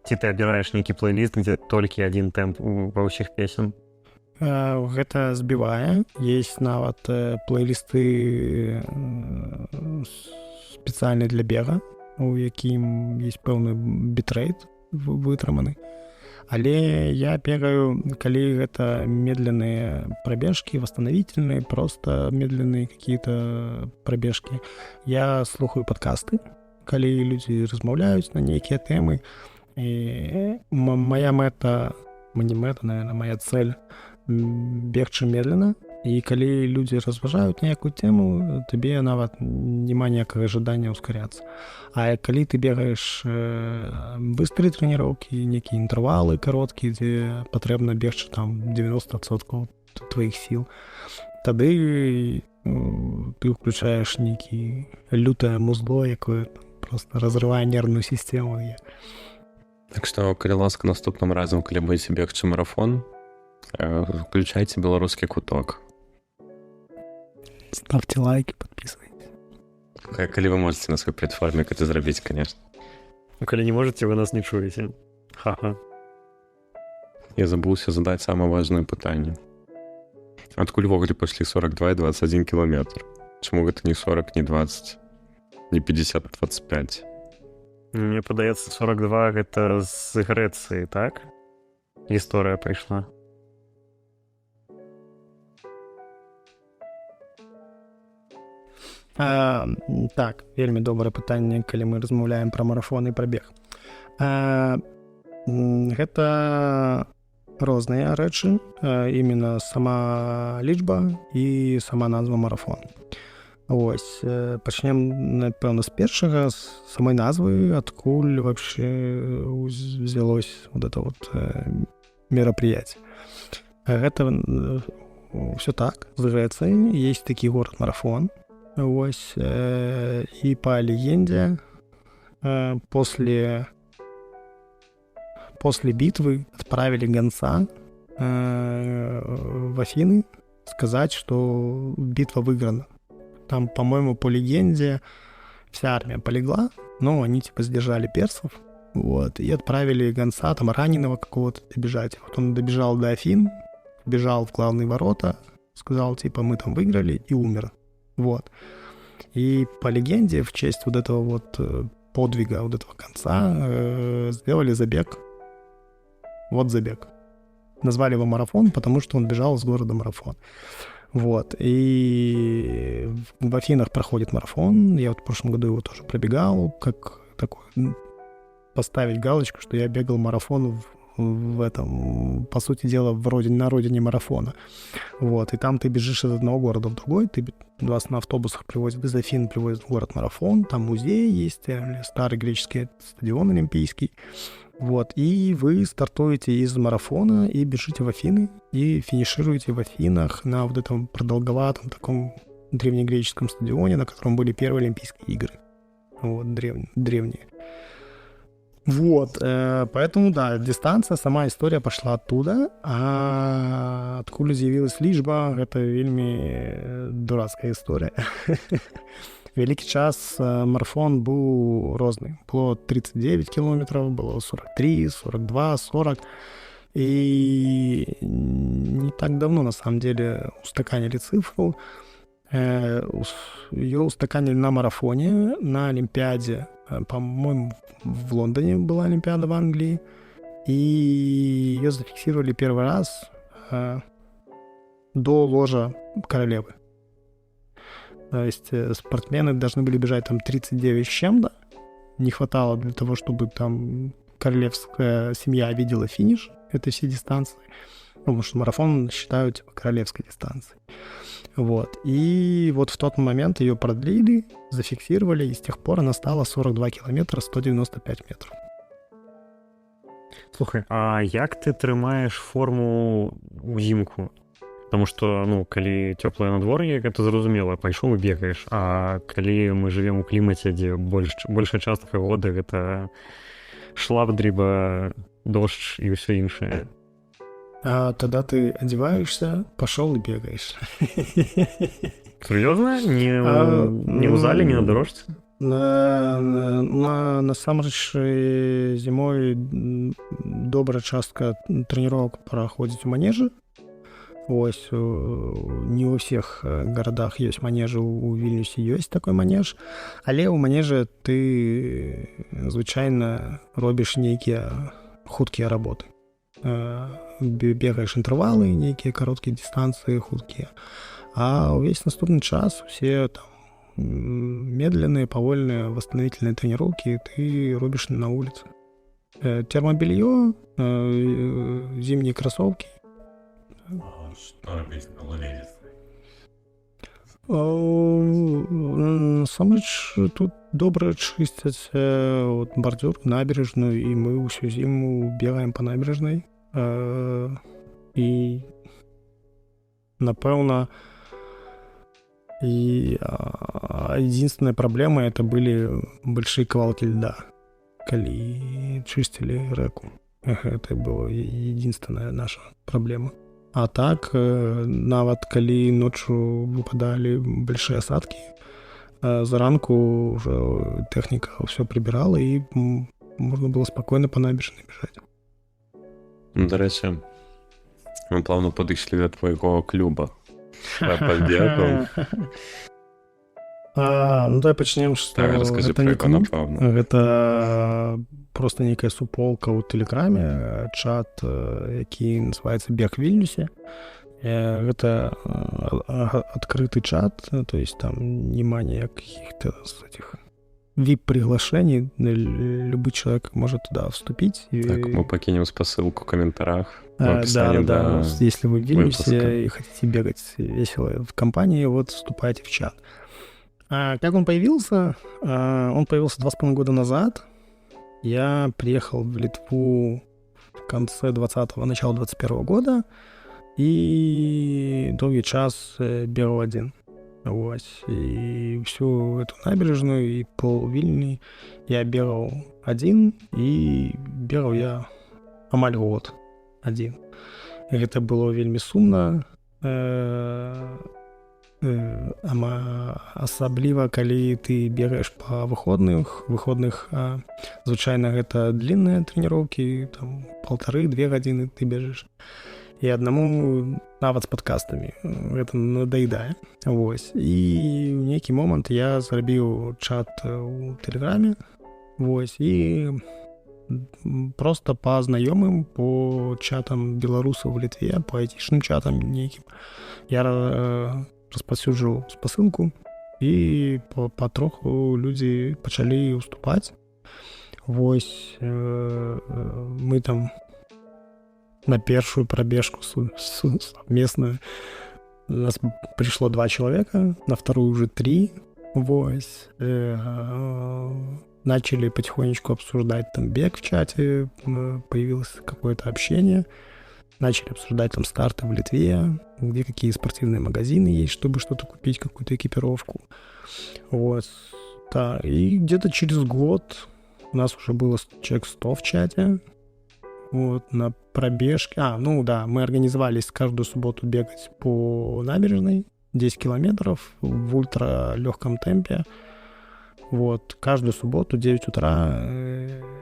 Ці ты абіраеш нейкі плейліст, дзе толькі адзін тэмп ва ўсіх песен? Гэта збівае. Есть нават плейлісты спецыяльны для бега, у якім есть пэўны бітрэйт вытрыманы. Але я бегаю, калі гэта медленные пробежки, восстановительные, просто медленные какие-то пробежки. Я слухаю подкасты, калі людзі размаўляюць на нейкія тэмы. І моя мэта, наверное, моя цель бегчы медленно. І калі людзі разважаюць nejakую тему, табе нават няма ніякага жадання ускоряцца. А калі ты бегаеш быстрыя трэніроўкі, нейкія інтэрвалы кароткія, дзе патрэбна бегчы там 90% тваіх сіл, тады ты ўключаеш нейкі лютае музло, якое просто разрывае нервную сістэму. Так што, калі ласка, наступным разам, калі будзеце бегчы марафон, включайце беларускі куток. Ставьте лайки, подписывайтесь. Калі вы можете на сваёй платформе гэта зрабіць, конечно. Калі не можете, вы нас не чуеце. Ха-ха. Я забыўся задаць самае важнае пытанне. Адкуль ввогуле пайшлі 42 і 21 кіламетр? Чаму гэта не 40, не 20, не 50, 25? Мне падаецца, 42 гэта з Грэцыі, так? Гісторыя пайшла. Так, вельмі добрае пытанне, калі мы размаўляем пра марафон і пра бег. Гэта розныя рэчы, іменно сама лічба і сама назва марафон. Пачнем, напэўна, з першага, з самой назвы, адкуль вообще взялось вот это вот мерапрыяцце. Гэта все так, з Грэцыі, есть такі горад Марафон. И по легенде после битвы отправили гонца в Афины сказать, что битва выиграна. Там, по-моему, по легенде вся армия полегла, но они типа сдержали персов, и отправили гонца, там раненого какого-то добежать. Он добежал до Афин, бежал в главные ворота, сказал, типа, мы там выиграли, и умер. И по легенде, в честь вот этого вот подвига, вот этого конца, сделали забег. Забег. Назвали его марафон, потому что он бежал из города Марафон. И в Афинах проходит марафон. Я в прошлом году его тоже пробегал, как такой, поставить галочку, что я бегал марафон в этом, по сути дела, на родине марафона. И там ты бежишь из одного города в другой, вас на автобусах привозят из Афин, привозят в город Марафон, там музей есть, старый греческий стадион олимпийский. И вы стартуете из марафона и бежите в Афины, и финишируете в Афинах на вот этом продолговатом таком древнегреческом стадионе, на котором были первые Олимпийские игры. Древние. Поэтому, да, дистанция, сама история пошла оттуда, а откуда з'явилась лічба, гэта вельмі дурацкая история. Вялікі час марафон быў розны. Было 39 километров, было 43, 42, 40. И не так давно, на самом деле, устаканили цифру. Ее устаканили на марафоне, на Олимпиаде. По-моему, в Лондоне была Олимпиада в Англии. И ее зафиксировали первый раз до ложа королевы. То есть спортсмены должны были бежать там 39 с чем-то. Не хватало для того, чтобы там королевская семья видела финиш этой всей дистанции. Потому что марафон считают типа королевской дистанцией. Вот. И вот в тот момент ее продлили, зафиксировали, и с тех пор она стала 42 километра 195 метров. Слухай, а як ты трымаеш форму ўзімку? Потому что, ну, калі цёплае надвор'е, гэта зразумела, пайшоў і бегаеш. А калі мы жывем у клімаце, дзе большая частка года гэта шлапдрыба, дождж і ўсё іншае. А тогда ты одеваешься, пошел и бегаешь. Серьезно? Не ў зале, не на дорожцы? Насамрэч зімой добрая частка тренировок праходзіць у манежы. Ось, не ў усіх гарадах ёсць манежы, у Вільнюсе ёсць такой манеж, але ў манежы ты звычайна робіш нейкія хуткія работы. Бегаеш інтэрвалы, нейкія кароткія дыстанцыі хуткія. А ўвесь наступны час усе там медленные, повольные восстановительные тренировки ты робишь на улице. Термобелье, зимние кроссовки. Что робить на ловелице? Насамрэч тут добра чысцяць бардзюр, набережную, і мы ўсю зіму бегаем по набережной. І напэўна единственная проблема это были большие кавалки льда, калі чистили реку. Это была единственная наша проблема. А так, нават калі ночью выпадали большие осадки, заранку уже техника все прибирала, и можно было спокойно по набережной бежать. До речі, ми плавно підійшли до твоєго клуба. Побегу. Ну давай пачнем, што расскажи гэта не про яго, клуб, напэўна. гэта просто нейкая суполка ў тэлеграме, чат, які называецца Бег в Вільнюсе. Гэта адкрыты чат, то есть там нема ніякіх этих VIP-приглашений, любой человек может туда вступить. Так, мы покинем ссылку в комментариях. Да. Если вы в Вильнюсе и хотите бегать весело в компании, вот вступайте в чат. Как он появился? Он появился 2,5 года назад. Я приехал в Литву в конце 20-го, начало 21-го года и долгий час бегал один. Вот. И всю эту набережную и пол Вильни я бегал один, и бегал я амаль год один. Гэта было вельмі сумна, асабліва калі ты бегаеш па выходных, звычайна гэта длинныя трэніроўкі, там 1,5-2 гадзіны ты бежиш. І аднаму нават з падкастамі гэта надаедае. Вось. І ў нейкі момант я зрабіў чат у тэлеграме. Вось. І просто па знаёмым, по чатам беларусаў у Літве, по айтишным чатам нейкім, я распаўсюджваў спасылку, і патроху людзі пачалі уступаць. Вось. Мы там на первую пробежку совместную у нас пришло 2 человека, на вторую уже 3. Вось. Начали потихонечку обсуждать там бег в чате, появилось какое-то общение. Начали обсуждать там старты в Литве, где какие спортивные магазины есть, чтобы что-то купить, какую-то экипировку. Вот. Да. И где-то через год у нас уже было человек 100 в чате. Вот, на пробежке. Мы организовались каждую субботу бегать по набережной 10 километров в ультралегком темпе. Вот, каждую субботу 9 утра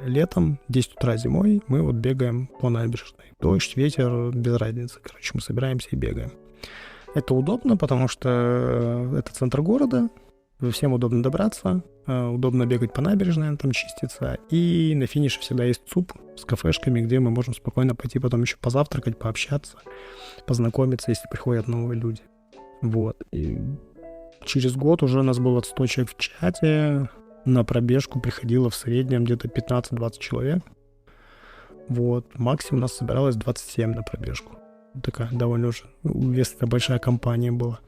летом, 10 утра зимой мы вот бегаем по набережной. Дождь, ветер, без разницы. Короче, мы собираемся и бегаем. Это удобно, потому что это центр города. всем удобно добраться, удобно бегать по набережной, она там чистится, и на финише всегда есть ЦУП с кафешками, где мы можем спокойно пойти потом еще позавтракать, пообщаться, познакомиться, если приходят новые люди. Вот. И через год уже у нас было 100 человек в чате, на пробежку приходило в среднем где-то 15-20 человек. Вот. Максимум у нас собиралось 27 на пробежку. Такая довольно уже весная большая компания была.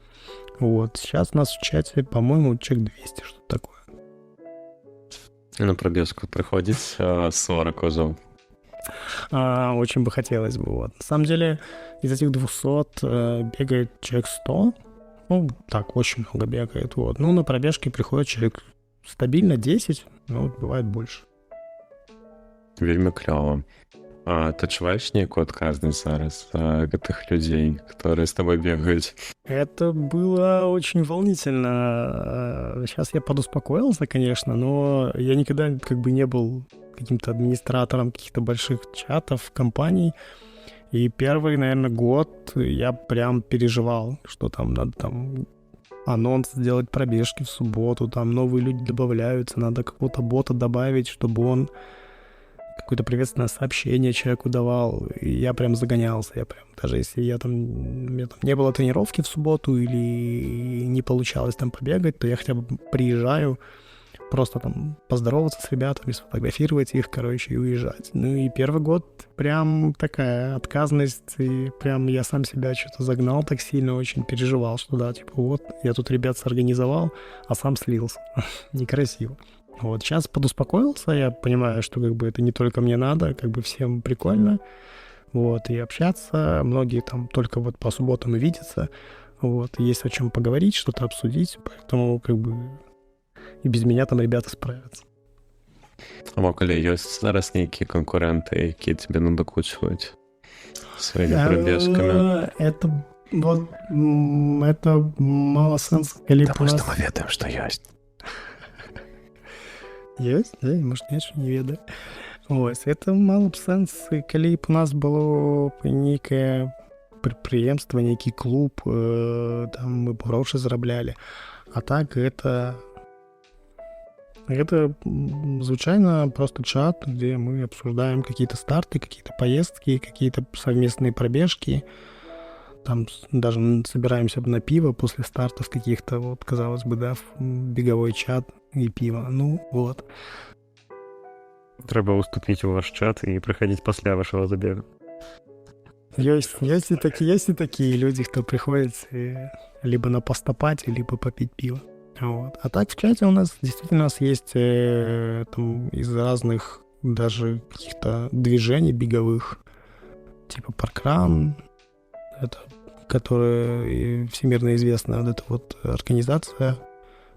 Вот. Сейчас у нас в чате, по-моему, человек 200, что-то такое. И на пробежку приходит 40 уже. Очень бы хотелось бы. Вот. На самом деле, из этих 200 бегает человек 100. Ну, так, очень много бегает. Вот. Ну, на пробежке приходит человек стабильно 10, но бывает больше. Вельмі клёва. Ты адчуваеш нейкую адказнасць зараз гэтых людзей, которые с тобой бегают? Это было очень волнительно. Сейчас я подуспокоился, конечно, но я никогда как бы не был каким-то администратором каких-то больших чатов, компаний. И первый, наверное, год я прям переживал, что там надо там анонс сделать пробежки в субботу, там новые люди добавляются, надо какого-то бота добавить, чтобы он какое-то приветственное сообщение человеку давал. И я прям загонялся. Я прям, даже если у меня там не было тренировки в субботу или не получалось там побегать, то я хотя бы приезжаю, просто там поздороваться с ребятами, сфотографировать их, короче, и уезжать. Ну и первый год прям такая отказность, и прям я сам себя что-то загнал так сильно, очень переживал, что да, типа вот, я тут ребят сорганизовал, а сам слился. Некрасиво. Вот, сейчас подуспокоился, я понимаю, что как бы это не только мне надо, как бы всем прикольно, вот, и общаться, многие там только вот по субботам и видятся, вот, есть о чем поговорить, что-то обсудить, поэтому как бы и без меня там ребята справятся. Коли ёсць зараз нейкія канкурэнты, якія тебе надакучваюць сваімі пробежками? Это вот, это мало сенс, коли Таму што мы ведаем, што ёсць. Есть, да, может, я не ведаю. Ось, это мало б сенс, калі б у нас было нейкае прадпрыемства, нейкі клуб, там мы б грошы зараблялі. А так это звычайно просто чат, где мы обсуждаем какие-то старты, какие-то поездки, какие-то совместные пробежки. Там даже собираемся на пиво после стартов каких-то, вот, казалось бы, да, беговой чат и пиво. Ну, вот. Трэба уступіць у ваш чат і прыходзіць пасля вашего забегу. Есть и такие люди, кто приходит либо на постопать, либо попить пиво. Вот. А так в чате у нас действительно есть там, из разных даже каких-то движений беговых, типа паркран, это, которая всемирно известная, вот эта вот организация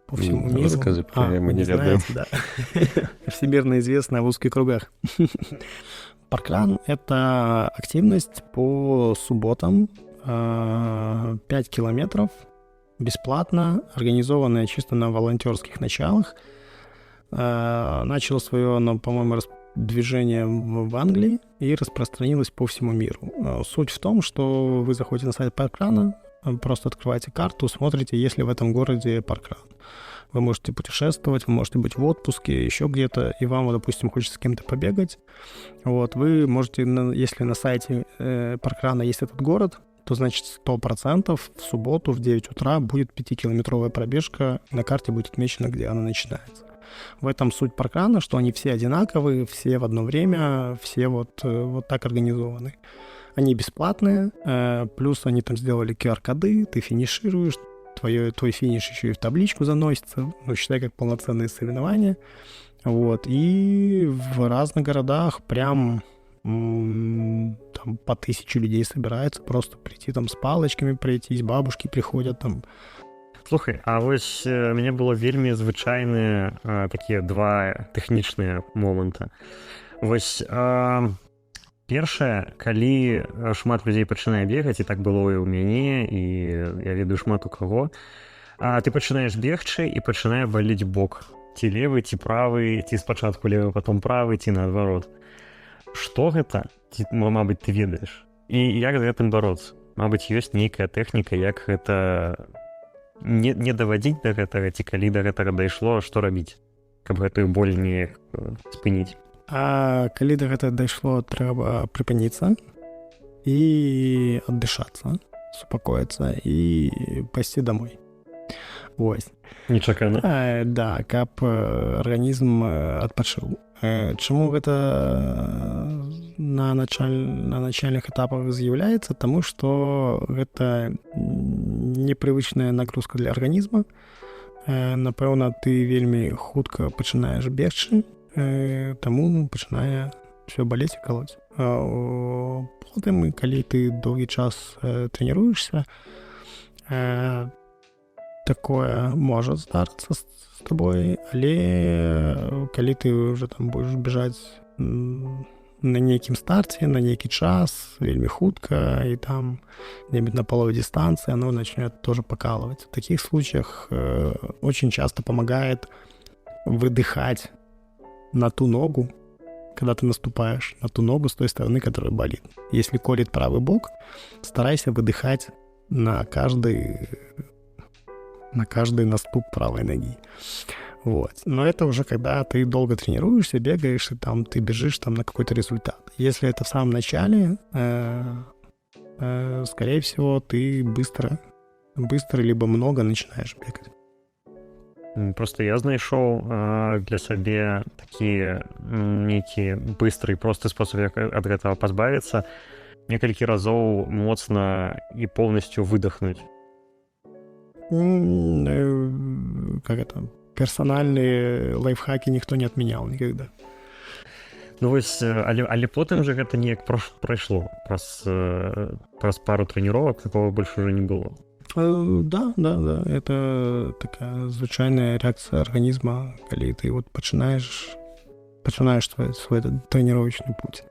по всему миру. Расскажи про мы не знаете, да. Всемирно известная в узких кругах. Паркран — это активность по субботам, 5 километров, бесплатно, организованная чисто на волонтерских началах. Начало свое, по-моему, движение в Англии и распространилось по всему миру. Суть в том, что вы заходите на сайт паркрана, просто открываете карту, смотрите, есть ли в этом городе паркран. Вы можете путешествовать, вы можете быть в отпуске, еще где-то, и вам, допустим, хочется с кем-то побегать. Вот, вы можете, если на сайте паркрана есть этот город, то, значит, 100% в субботу в 9 утра будет 5-километровая пробежка, на карте будет отмечено, где она начинается. В этом суть паркрана, что они все одинаковые, все в одно время, все вот так организованы. Они бесплатные, плюс они там сделали QR-коды, ты финишируешь, твой финиш еще и в табличку заносится, ну, считай, как полноценные соревнования. Вот, и в разных городах прям там по 1000 людей собирается, просто прийти там с палочками пройтись, бабушки приходят там. Слухай, а вось мяне было вельмі звычайныя такія два тэхнічныя моманта. Вось першае, калі шмат людзей пачынае бегаць, і так было і ў мяне, і я ведаю шмат у каго, ты пачынаеш бегчы і пачынае баліць бок. Ці левы, ці правы, ці спачатку левы, потом правы, ці наадварот. Што гэта? Мабыць, ты ведаеш. І як з гэтым бароцца? Мабыць, ёсць нейкая тэхніка, як гэта не даводзіць да гэтага, ці калі да гэтага дайшло, што рабіць, каб гэтую боль не спыніць? А калі да гэта дайшло, трэба прыпыніцца і аддышацца, супакоіцца і пайсці домой. Вось. Нечакана. Да, каб арганізм адпачыў. Чаму гэта на начальных этапах з'яўляецца? Таму што гэта непрывычная нагрузка для арганізма. Напэўна, ты вельмі хутка пачынаеш бегчы, таму пачынае ўсё балець і калоць. Потым, калі ты доўгі час трэніруешся, такое можа здарыцца з табой, але калі ты ўжо там будзеш бежаць на нейкім старце, на нейкі час, вельмі хутка, і там на половой дистанции оно начнет тоже покалывать. В таких случаях очень часто помогает выдыхать на ту ногу, когда ты наступаешь на ту ногу с той стороны, которая болит. Если колет правый бок, старайся выдыхать на каждый наступ правой ноги. Вот. Но это уже когда ты долго тренируешься, бегаешь, и там ты бежишь там на какой-то результат. Если это в самом начале, скорее всего, ты быстро либо много начинаешь бегать. Просто я знайшоў для сябе такі нейкі быстры і просты спосаб, як ад гэтага пазбавіцца, некалькі разоў моцна і поўнасцю выдохнуць. Как это? Персональные лайфхаки никто не отменял никогда. Ну вось, але потым же гэта неяк прайшло. Праз пару трэніровак такого больше уже не было. Да. Это такая звычайная реакция организма, когда ты вот начинаешь свой тренировочный путь.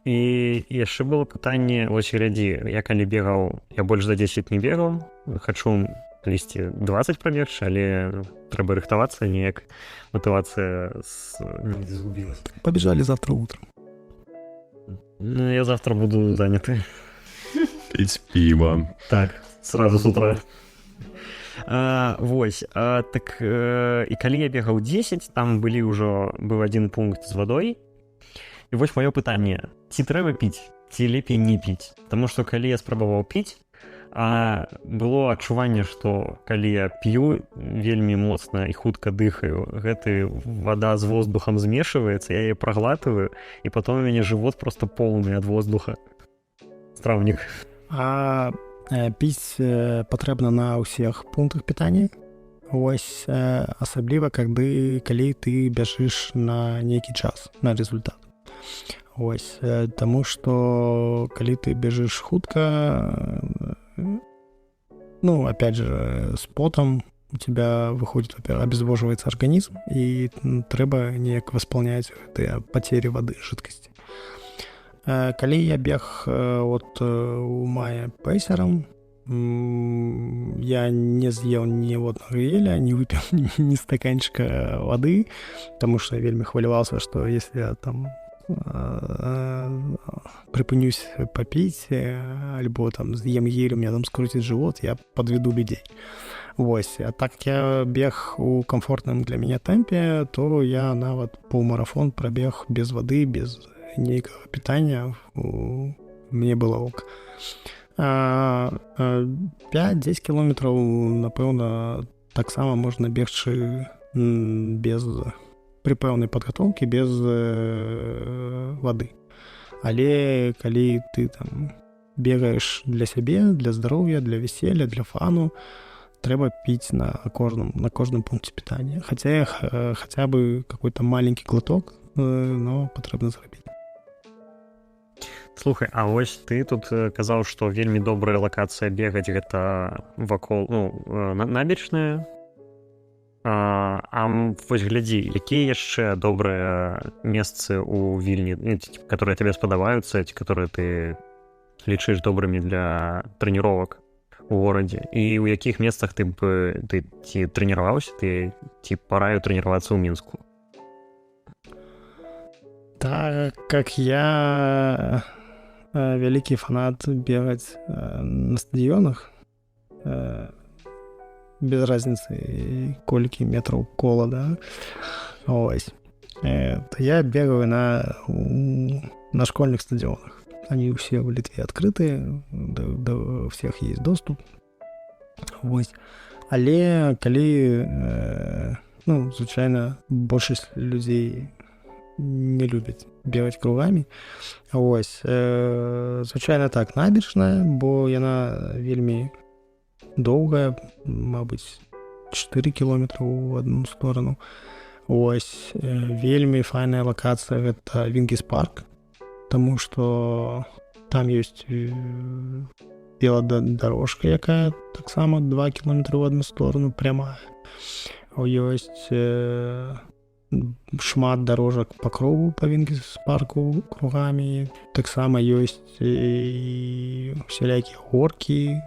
І яшчэ было пытанне, вось глядзі, я калі бегаў, я больш за 10 не бегаў, хачу калісьці 20 пробегчы, але трэба рыхтавацца, неяк мотивация не згубілася. Побежали завтра утром. Ну, я завтра буду заняты. Пить пиво. Так, сразу с утра. Вось, так, і калі я бегаў 10, там быў один пункт з вадой. І вось маё пытанне, ці трэба піць, ці лепей не піць? Таму што калі я спрабаваў піць, было адчуванне, што калі я п'ю вельмі моцна і хутка дыхаю, гэта вада з воздухам змешваецца, я яе праглатываю, і потом у мяне жывот просто поўны ад воздуха. Страўнік. Піць патрэбна на ўсіх пунктах пітання. Вось, асабліва, калі ты бяжыш на нейкі час, на результат. Ось, таму што калі ты бежишь хутка, ну, опять же, с потом у тебя выходит, во-первых, обезвоживается организм, и трэба неяк восполнять гэтыя потери воды, жидкости. Калі я бег от у мая пейсером, я не з'еў ні воднага геля, не выпіў ні стаканчика воды, потому что я вельмі хваляваўся, что если я там припынюсь попить, альбо там з'ем гель, у меня там скрутит живот, я подведу людей. Вось. А так как я бег у комфортном для меня темпе, то я нават полмарафон пробег без воды, без нейкага питания. Мне было ок. 5-10 километров, напэўна, таксама можна бегчы без при пэўнай падгатоўкі, без воды. Але калі ты там бегаеш для сябе, для здароўя, для веселья, для фану, трэба піць на кожным пункце питания. Хотя бы какой-то маленький глоток, но патрэбна зрабіць. Слухай, а вось ты тут казаў, што вельмі добрая лакацыя бегаць гэта вакол, набережная. Вось глядзі, якія яшчэ добрыя месцы ў Вільні, которые тебе спадабаюцца, ці которые ты лічыш добрымі для трэніровак у горадзе, і ў якіх месцах ты ці трэніраваўся, ці параю трэніравацца ў Мінску? Так как я вялікі фанат бегаць на стадионах, без разницы, колькі метраў кола, да, ось, то я бегаю на школьных стадионах. Они все в Литве открыты, до всех есть доступ. Ось. Але калі, звычайна, большасць людзей не любяць бегаць кругамі. Ось. Звычайна так, набережная, бо яна вельмі доўгая, мабыць, 4 кілометры ў одну сторону. Ось. Вельмі файная лакацыя — гэта Вінгіс парк, таму што там ёсць велодорожка, якая таксама 2 кілометры ў одну сторону, прямая. Ёсць шмат дорожак па кругу па Вінгіс парку кругамі. Таксама ёсць і всялякія горкі,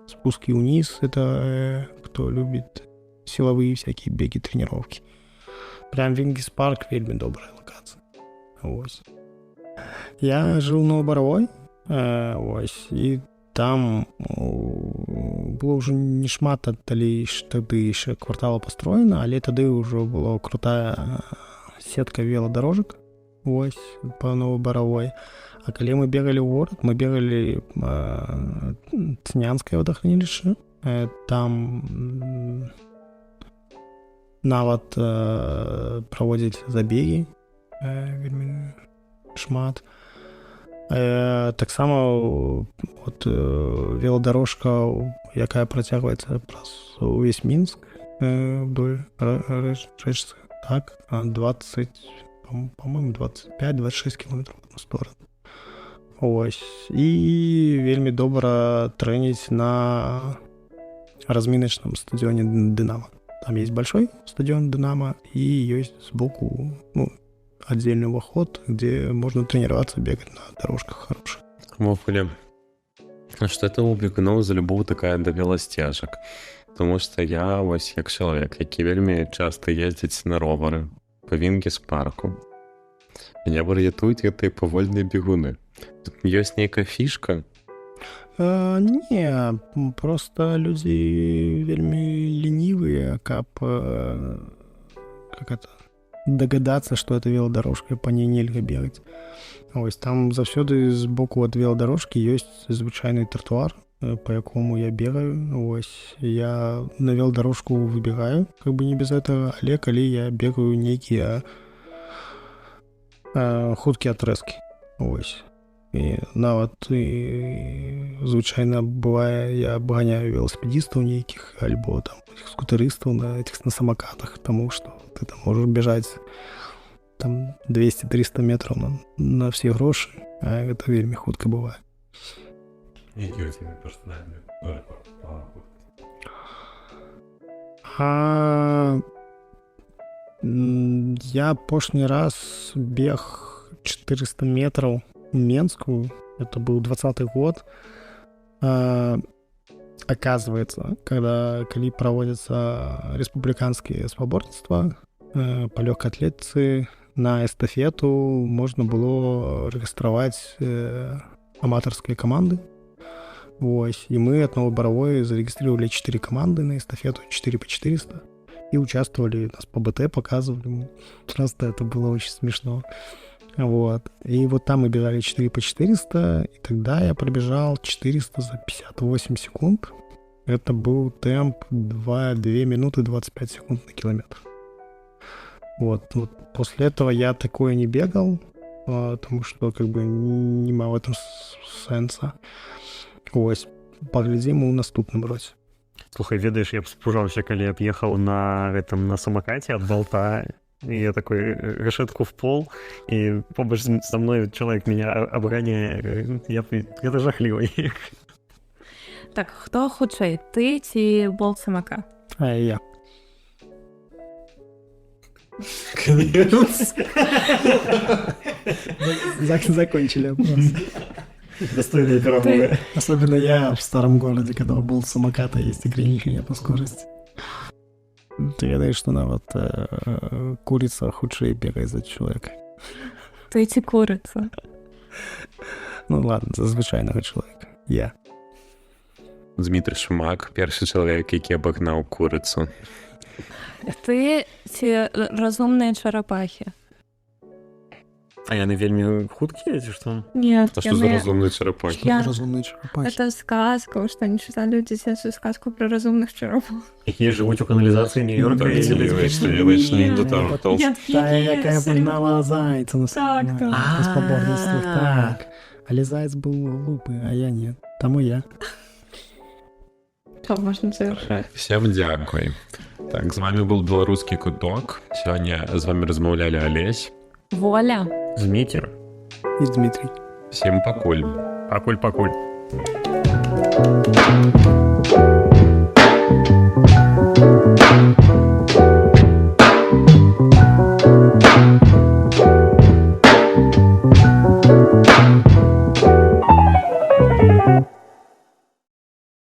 спуски вниз. Это кто любит силовые всякие беги, тренировки. Прям Вінгіс парк вельмі добрая локацыя. Ось. Я жыў на Баравой, ось, і там было ўжо не шмат тады яшчэ квартала пастроена, але тады ўжо была крутая сетка велодорожак, ось, па Новобаравой. А калі мы бегалі ў горад, мы бегалі Цнянскае водахранилішча, там нават праводзяць забегі вельмі шмат. Таксама велодорожка, якая працягваецца праз увесь Мінск вдоль рэчцы, так, 20, по-моему, 25-26 кілометраў в одну сторону. Ось. І вельмі добра трэніць на разміначным стадионе Динамо. Там есть большой стадион Динамо и есть сбоку, отдельный уваход, где можно тренироваться, бегать на дорожках хороших. Вафуля, а что это увлекнуў за любоў такая да веласцежак? Тому што я вось як чалавек, які вельмі часта ездзіць на ровары па Вінгіс парку. Мяне вар'ятуюць гэтыя павольныя бегуны. Тут ёсць нейкая фішка? Не, просто людзі вельмі ленівыя, каб дагадацца, што это велодорожка, па ней нельга бегаць. Ось, там заўсёды збоку ад велодорожкі ёсць звычайны тротуар, по якому я бегаю. Ось, я на велодорожку выбегаю, как бы не без этого, але калі я бегаю нейкія хуткія адрэзкі. Ось. І нават звычайна бывае, я абганяю велосипедистаў нейкіх альбо там скутарыстаў на самокатах, таму што ты там можаш бежаць там 200-300 метраў на все грошы, а гэта вельмі хутка бывае. Які у цябе персанальны я апошні раз бег 400 метров в Менску, это был 20-й год. Оказывается, коли проводятся республиканские спаборніцтва по легкой атлетике, на эстафету можно было регистрировать аматорские команды. Ось. И мы от Новобаровой зарегистрировали 4 команды на эстафету, 4 по 400. И участвовали, нас по БТ показывали. Просто это было очень смешно. Вот. И вот там мы бежали 4 по 400, и тогда я пробежал 400 за 58 секунд. Это был темп 2 минуты 25 секунд на километр. Вот. После этого я такое не бегал, потому что как бы нема в этом сенса. Ось. Поглядзім у наступным роце. Слухай, ведаеш, я б спужаўся, калі я б ехаў на самокате ад болта, и я такой решетку в пол, и побач со мной человек меня обгоняет. Это жахливо. Так, хто хутчэй, ты ці болт самокат? Я. Закончили опрос. Достойные переговоры. Особенно я в старом городе, когда был самоката, есть ограничения по скорости. Ты ведаешь, что нават курица хутчэй бегает за человека. Ты ці курица? Ну ладно, за звычайнага человека. Я. Дмітрий Шумак, першы чалавек, які абагнаў курыцу. Ты ці разумныя чарапахі? А яны вельмі хуткія, ці што? Нет, А што за разумныя чарапахі? Я- Разумные черепахи. Это сказка, что не читали детскую сказку про разумных черепах. Якія жывуць у каналізацыі Нью-Йорка і не до того. Та якая погнала зайца на Так, так. на споборництвах. А. Так. Але заяц был глупый, а я нет. Тому я. Что можно завершать? Всем дзякуй. Так, з вами был беларускі куток. Сёння з вами размаўлялі Алесь. Воля. Зміцер. И Дмитрий. Всем пакуль. Пакуль-пакуль.